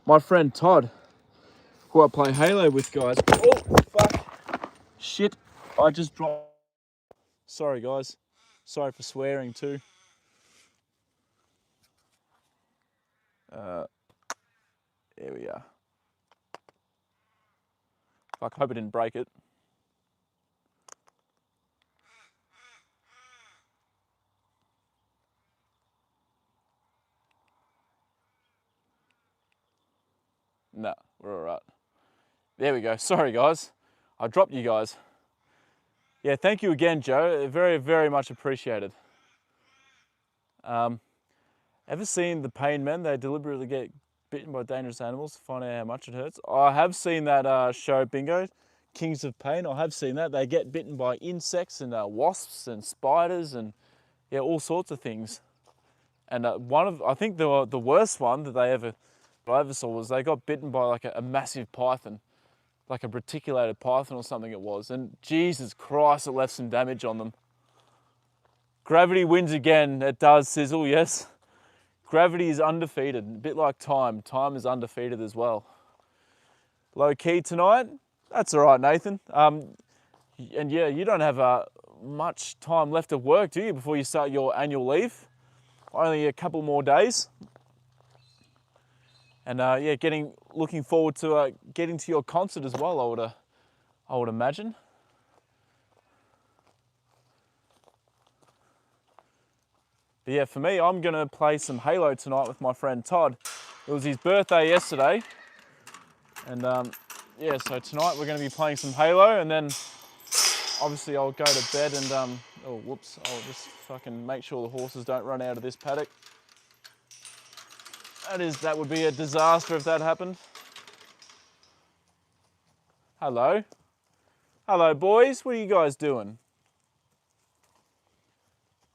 my friend Todd, who I play Halo with, guys. Oh, fuck. Shit, I just dropped. Sorry guys. Sorry for swearing too. There we are. Fuck, I hope I didn't break it. No, we're all right. There we go. Sorry, guys. I dropped you guys. Yeah, thank you again, Joe. Very, very much appreciated. Ever seen The Pain Men? They deliberately get bitten by dangerous animals to find out how much it hurts. I have seen that show Bingo, Kings of Pain. I have seen that. They get bitten by insects and wasps and spiders and yeah, all sorts of things. And I think the worst one that I ever saw was they got bitten by like a massive python, like a reticulated python or something it was. And Jesus Christ, it left some damage on them. Gravity wins again. It does, Sizzle, yes. Gravity is undefeated, a bit like time. Time is undefeated as well. Low key tonight. That's all right, Nathan. And yeah, you don't have much time left of work, do you, before you start your annual leave? Only a couple more days. And yeah, looking forward to getting to your concert as well, I would imagine. But yeah, for me, I'm gonna play some Halo tonight with my friend Todd. It was his birthday yesterday. And yeah, so tonight we're gonna be playing some Halo, and then obviously I'll go to bed and, oh whoops, I'll just fucking make sure the horses don't run out of this paddock. That would be a disaster if that happened. Hello. Hello boys, what are you guys doing?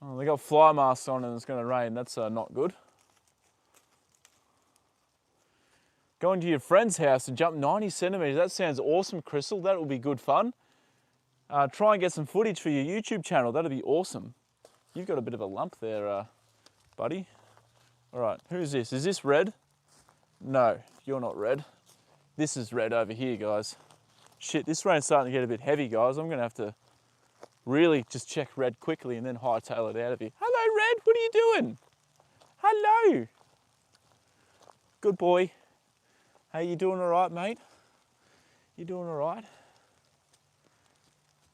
Oh, they got fly masks on and it's gonna rain, that's not good. Going to your friend's house and jump 90 centimeters, that sounds awesome, Crystal, that will be good fun. Try and get some footage for your YouTube channel, that'll be awesome. You've got a bit of a lump there, buddy. All right, who's this? Is this Red? No, you're not Red. This is Red over here, guys. Shit, this rain's starting to get a bit heavy, guys. I'm gonna have to really just check Red quickly and then hightail it out of here. Hello, Red, what are you doing? Hello. Good boy. Hey, you doing all right, mate? You doing all right?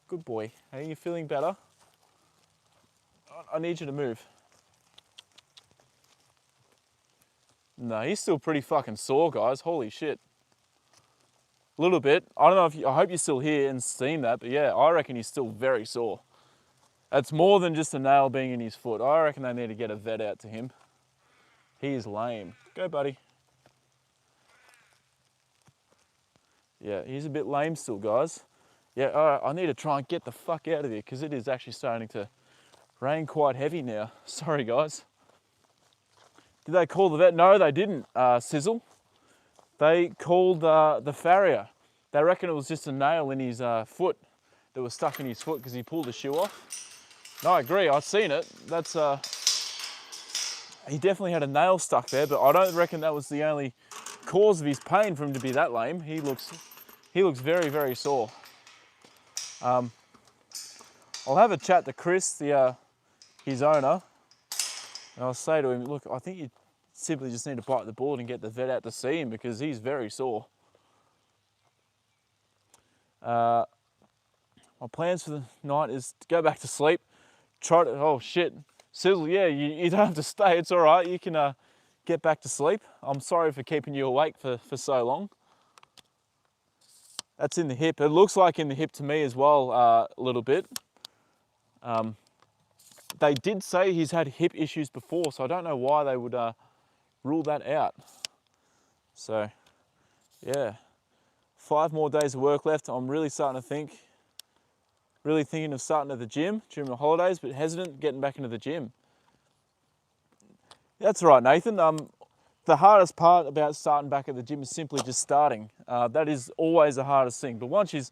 Good boy. Hey, you feeling better? I need you to move. No, he's still pretty fucking sore, guys. Holy shit. A little bit. I don't know I hope you're still here and seeing that, but yeah, I reckon he's still very sore. It's more than just a nail being in his foot. I reckon they need to get a vet out to him. He is lame. Go, buddy. Yeah, he's a bit lame still, guys. Yeah, all right, I need to try and get the fuck out of here because it is actually starting to rain quite heavy now. Sorry, guys. Did they call the vet? No, they didn't, Sizzle. They called the farrier. They reckon it was just a nail in his foot that was stuck in his foot because he pulled the shoe off. No, I agree, I've seen it. That's, he definitely had a nail stuck there, but I don't reckon that was the only cause of his pain for him to be that lame. He looks very, very sore. I'll have a chat to Chris, his owner, and I'll say to him, look, I think you simply just need to bite the bullet and get the vet out to see him because he's very sore. My plans for the night is to go back to sleep. Oh shit, Sizzle, yeah, you don't have to stay, it's all right. You can get back to sleep. I'm sorry for keeping you awake for so long. That's in the hip. It looks like in the hip to me as well, a little bit. They did say he's had hip issues before, so I don't know why they would rule that out. So, yeah. 5 more days of work left. I'm really starting to think, thinking of starting at the gym during the holidays, but hesitant getting back into the gym. That's right, Nathan. The hardest part about starting back at the gym is simply just starting. That is always the hardest thing. But once you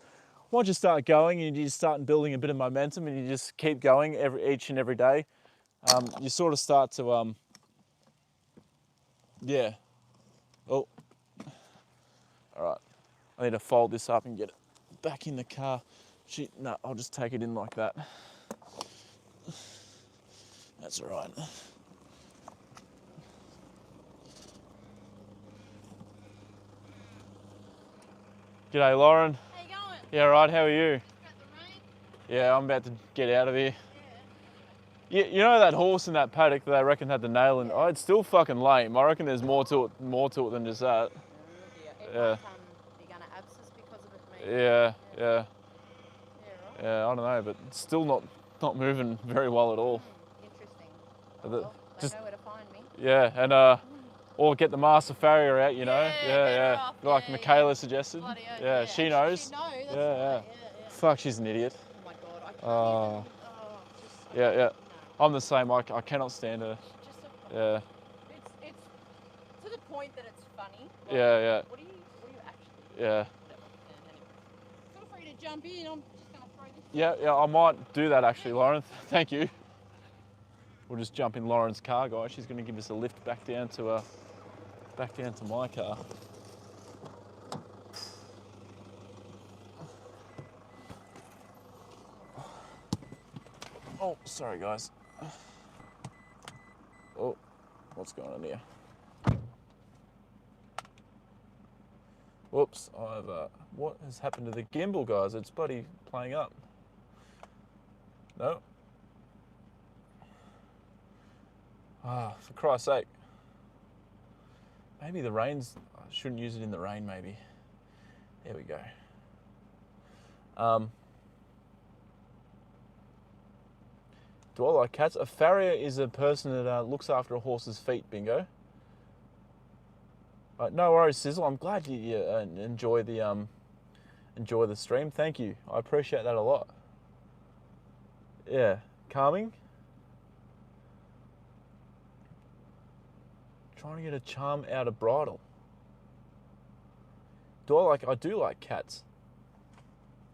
start going and you start building a bit of momentum and you just keep going each and every day, you sort of start to, yeah. Oh, all right. I need to fold this up and get it back in the car. Shit, no, I'll just take it in like that. That's all right. G'day, Lauren. How you going? Yeah, right, how are you? Got the rain? Yeah, I'm about to get out of here. Yeah. You know that horse in that paddock that I reckon had the nail in? Oh, it's still fucking lame. I reckon there's more to it than just that. It Yeah. might be gonna abscess because of it, maybe. Yeah. Yeah, right. Yeah, I don't know, but it's still not moving very well at all. Interesting. The- Well, they just- know where to find me. Yeah, and Or get the master farrier out, you know? better off, Like yeah, Michaela suggested. Bloody oath, Yeah, she and knows. She knows, that's Yeah. right. Yeah. Fuck, she's an idiot. Oh my god, I can't Oh. even. Just. Yeah. No. I'm the same. I cannot stand her. Just a. Yeah. It's to the point that it's funny. Like, Yeah. What do you actually? Yeah. Whatever. Yeah, anyway. Feel free to jump in. I'm just gonna throw this. Yeah. I might do that actually, Lauren. Thank you. We'll just jump in Lauren's car, guys. She's going to give us a lift back down to my car. Oh, sorry, guys. Oh, what's going on here? Whoops, what has happened to the gimbal, guys? It's bloody playing up. No. Ah, for Christ's sake. Maybe the rain's, I shouldn't use it in the rain, maybe. There we go. Do I like cats? A farrier is a person that looks after a horse's feet, bingo. No worries, Sizzle. I'm glad you enjoy the stream. Thank you. I appreciate that a lot. Yeah, calming. Trying to get a charm out of bridle. I do like cats.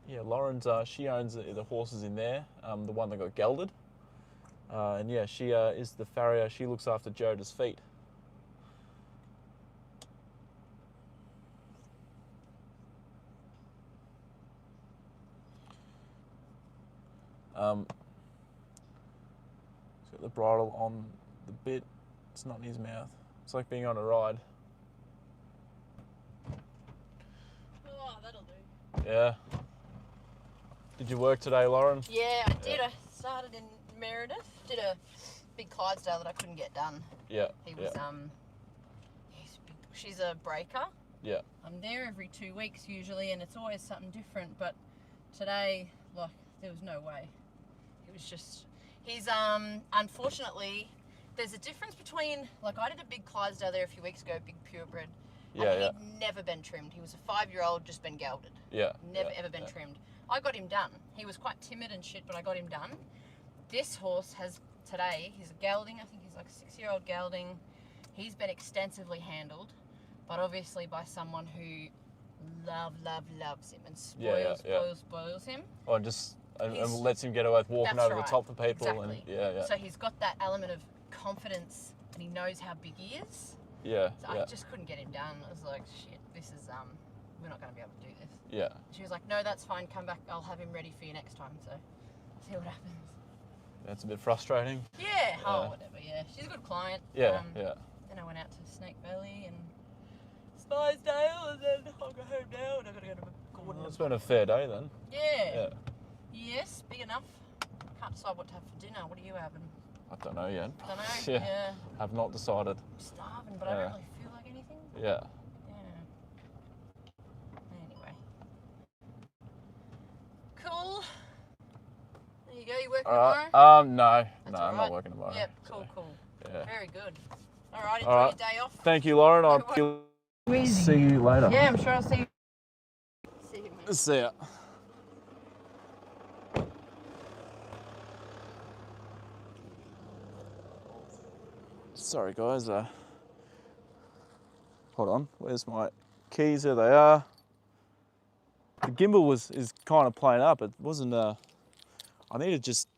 Yeah, Lauren's, she owns the horses in there, the one that got gelded. And yeah, she is the farrier. She looks after Joda's feet. He's got the bridle on the bit. It's not in his mouth. It's like being on a ride. Oh, that'll do. Yeah. Did you work today, Lauren? Yeah, I did. I started in Meredith. Did a big Clydesdale that I couldn't get done. Yeah. He was she's a breaker. Yeah. I'm there every 2 weeks usually, and it's always something different. But today, like, there was no way. It was just he's unfortunately. There's a difference between, like, I did a big Clydesdale there a few weeks ago, big purebred, and he'd never been trimmed. He was a 5-year-old, just been gelded. Yeah. Never ever been trimmed. I got him done. He was quite timid and shit, but I got him done. This horse has, today, he's a gelding. I think he's like a 6-year-old gelding. He's been extensively handled, but obviously by someone who loves him and spoils him. Or just and lets him get away with walking over the top of people. Exactly. And So he's got that element of confidence, and he knows how big he is. Yeah. So I just couldn't get him done. I was like, shit, this is we're not going to be able to do this. Yeah. She was like, no, that's fine. Come back. I'll have him ready for you next time. So see what happens. That's a bit frustrating. Yeah. Oh, whatever. Yeah. She's a good client. Yeah. Then I went out to Snake Valley and Spicedale, and then I'll go home now, and I've got to go to Gordon. Well, it's been a fair day then. Yeah. Yes, big enough. Can't decide what to have for dinner. What are you having? I don't know yet. Don't know. Yeah. Have not decided. I'm starving, but I don't really feel like anything. Yeah. Anyway. Cool. There you go. You working tomorrow? No. That's No, all I'm right. not working tomorrow. Yep. Cool. Yeah. Very good. All right. Enjoy your day off. Thank you, Lauren. I'll see you later. Yeah, I'm sure I'll see you. See you, mate. See ya. Sorry, guys. Hold on. Where's my keys? There they are. The gimbal is kind of playing up. It wasn't. I need to just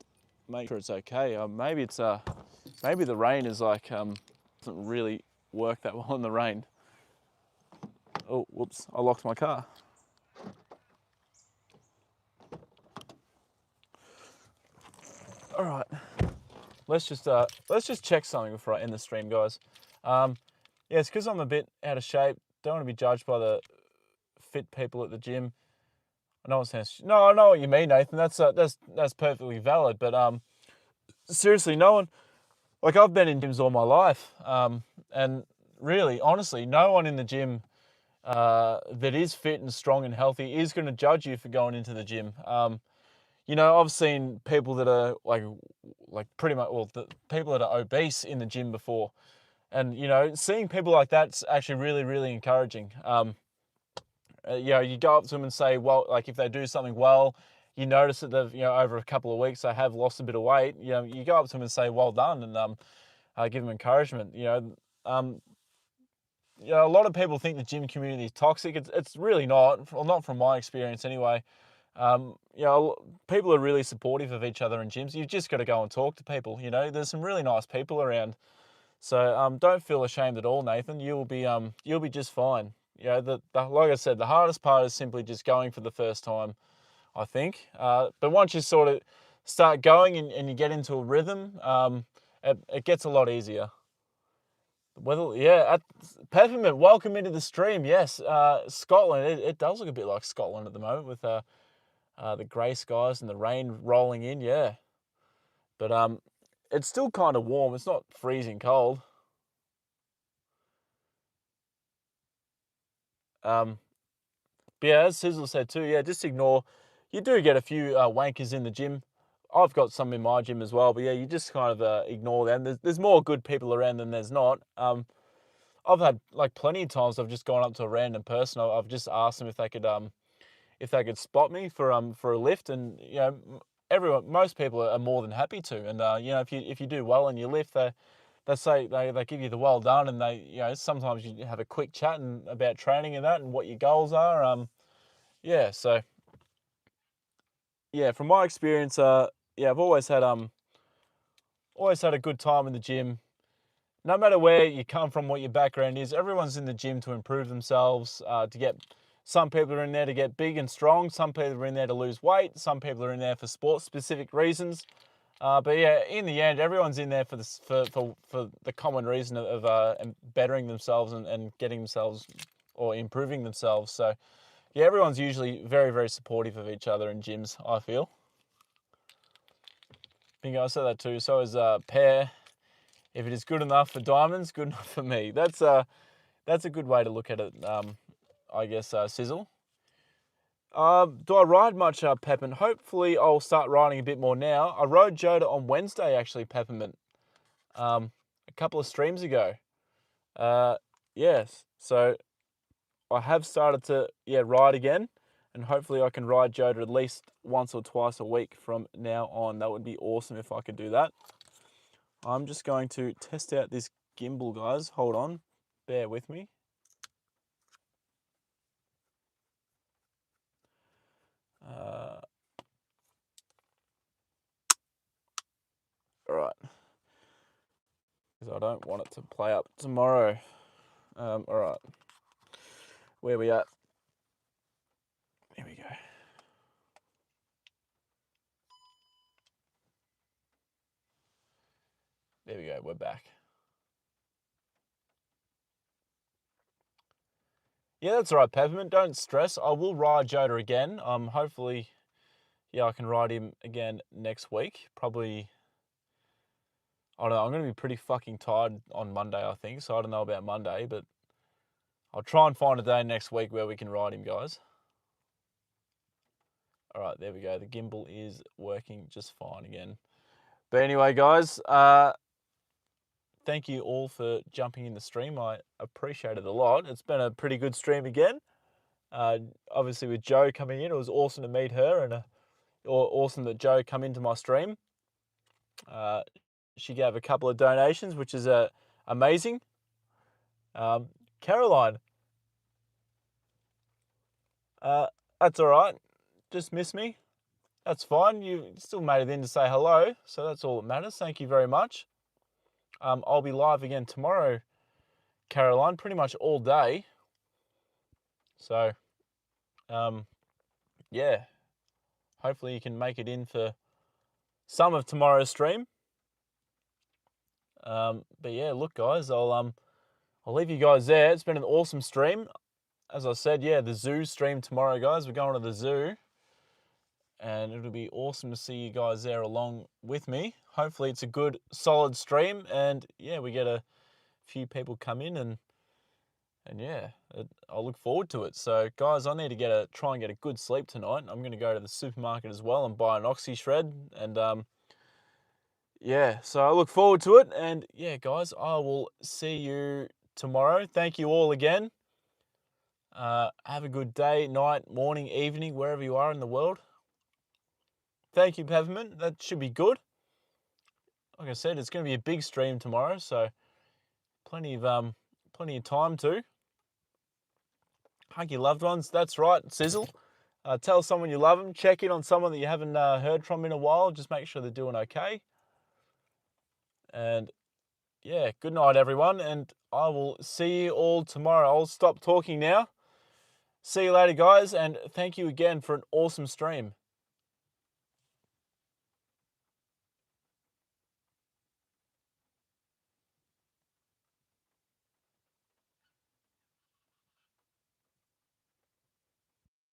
make sure it's okay. Maybe it's maybe the rain is like doesn't really work that well in the rain. Oh, whoops! I locked my car. All right. Let's just check something before I end the stream, guys. Yeah, it's because I'm a bit out of shape. Don't want to be judged by the fit people at the gym. I know it sounds. No, I know what you mean, Nathan. That's perfectly valid. But seriously, no one. Like, I've been in gyms all my life, and really, honestly, no one in the gym that is fit and strong and healthy is going to judge you for going into the gym. You know, I've seen people that are like pretty much, well, the people that are obese in the gym before, And, you know, seeing people like that's actually really, really encouraging. You know, you go up to them and say, well, like if they do something well, you notice that they've, you know, over a couple of weeks, they have lost a bit of weight. You know, you go up to them and say, well done, and give them encouragement. You know, a lot of people think the gym community is toxic. It's really not. Well, not from my experience anyway. You know, people are really supportive of each other in gyms. You've just got to go and talk to people. You know, there's some really nice people around. So don't feel ashamed at all, Nathan. You'll be just fine. You know, like I said, the hardest part is simply just going for the first time, I think. But once you sort of start going and you get into a rhythm, it gets a lot easier. Well, yeah, Peppermint, welcome into the stream. Yes, Scotland, it does look a bit like Scotland at the moment with the grey skies and the rain rolling in, yeah. But it's still kind of warm. It's not freezing cold. But yeah, as Sizzle said too, yeah, just ignore. You do get a few wankers in the gym. I've got some in my gym as well, but yeah, you just kind of ignore them. There's more good people around than there's not. I've had like plenty of times I've just gone up to a random person. I've just asked them if they could spot me for a lift, and you know, most people are more than happy to. And you know, if you do well and you lift, they say they give you the well done, and you know, sometimes you have a quick chat about training and that and what your goals are. Yeah, so yeah, from my experience, yeah, I've always had a good time in the gym. No matter where you come from, what your background is, everyone's in the gym to improve themselves, to get. Some people are in there to get big and strong. Some people are in there to lose weight. Some people are in there for sport-specific reasons. But yeah, in the end, everyone's in there for the common reason of bettering themselves and getting themselves or improving themselves. So yeah, everyone's usually very, very supportive of each other in gyms, I feel. Bingo, I said that too. So is Pear. If it is good enough for diamonds, good enough for me. That's a good way to look at it, I guess, Sizzle. Do I ride much, Peppermint? Hopefully I'll start riding a bit more now. I rode Joda on Wednesday, actually, Peppermint, a couple of streams ago. Yes, so I have started to, yeah, ride again, and hopefully I can ride Joda at least once or twice a week from now on. That would be awesome if I could do that. I'm just going to test out this gimbal, guys. Hold on. Bear with me. All right. Because I don't want it to play up tomorrow. All right. Where we at? Here we go. There we go. We're back. Yeah, that's all right, Peppermint. Don't stress. I will ride Joda again. Hopefully, yeah, I can ride him again next week. Probably, I don't know. I'm going to be pretty fucking tired on Monday, I think. So I don't know about Monday, but I'll try and find a day next week where we can ride him, guys. All right, there we go. The gimbal is working just fine again. But anyway, guys, thank you all for jumping in the stream. I appreciate it a lot. It's been a pretty good stream again. Obviously, with Jo coming in, it was awesome to meet her, and awesome that Jo come into my stream. She gave a couple of donations, which is amazing. Caroline, that's all right. Just missed me. That's fine. You still made it in to say hello, so that's all that matters. Thank you very much. I'll be live again tomorrow, Caroline, pretty much all day. So, yeah, hopefully you can make it in for some of tomorrow's stream. But yeah, look, guys, I'll leave you guys there. It's been an awesome stream. As I said, yeah, the zoo stream tomorrow, guys. We're going to the zoo, and it'll be awesome to see you guys there along with me. Hopefully it's a good, solid stream, and yeah, we get a few people come in, and yeah, I'll look forward to it. So, guys, I need to try and get a good sleep tonight. I'm going to go to the supermarket as well and buy an oxy shred, and yeah, so I look forward to it. And yeah, guys, I will see you tomorrow. Thank you all again. Have a good day, night, morning, evening, wherever you are in the world. Thank you, Peppermint. That should be good. Like I said, it's going to be a big stream tomorrow, so plenty of time to hug your loved ones. That's right, Sizzle. Tell someone you love them. Check in on someone that you haven't heard from in a while. Just make sure they're doing okay. And yeah, good night, everyone. And I will see you all tomorrow. I'll stop talking now. See you later, guys. And thank you again for an awesome stream.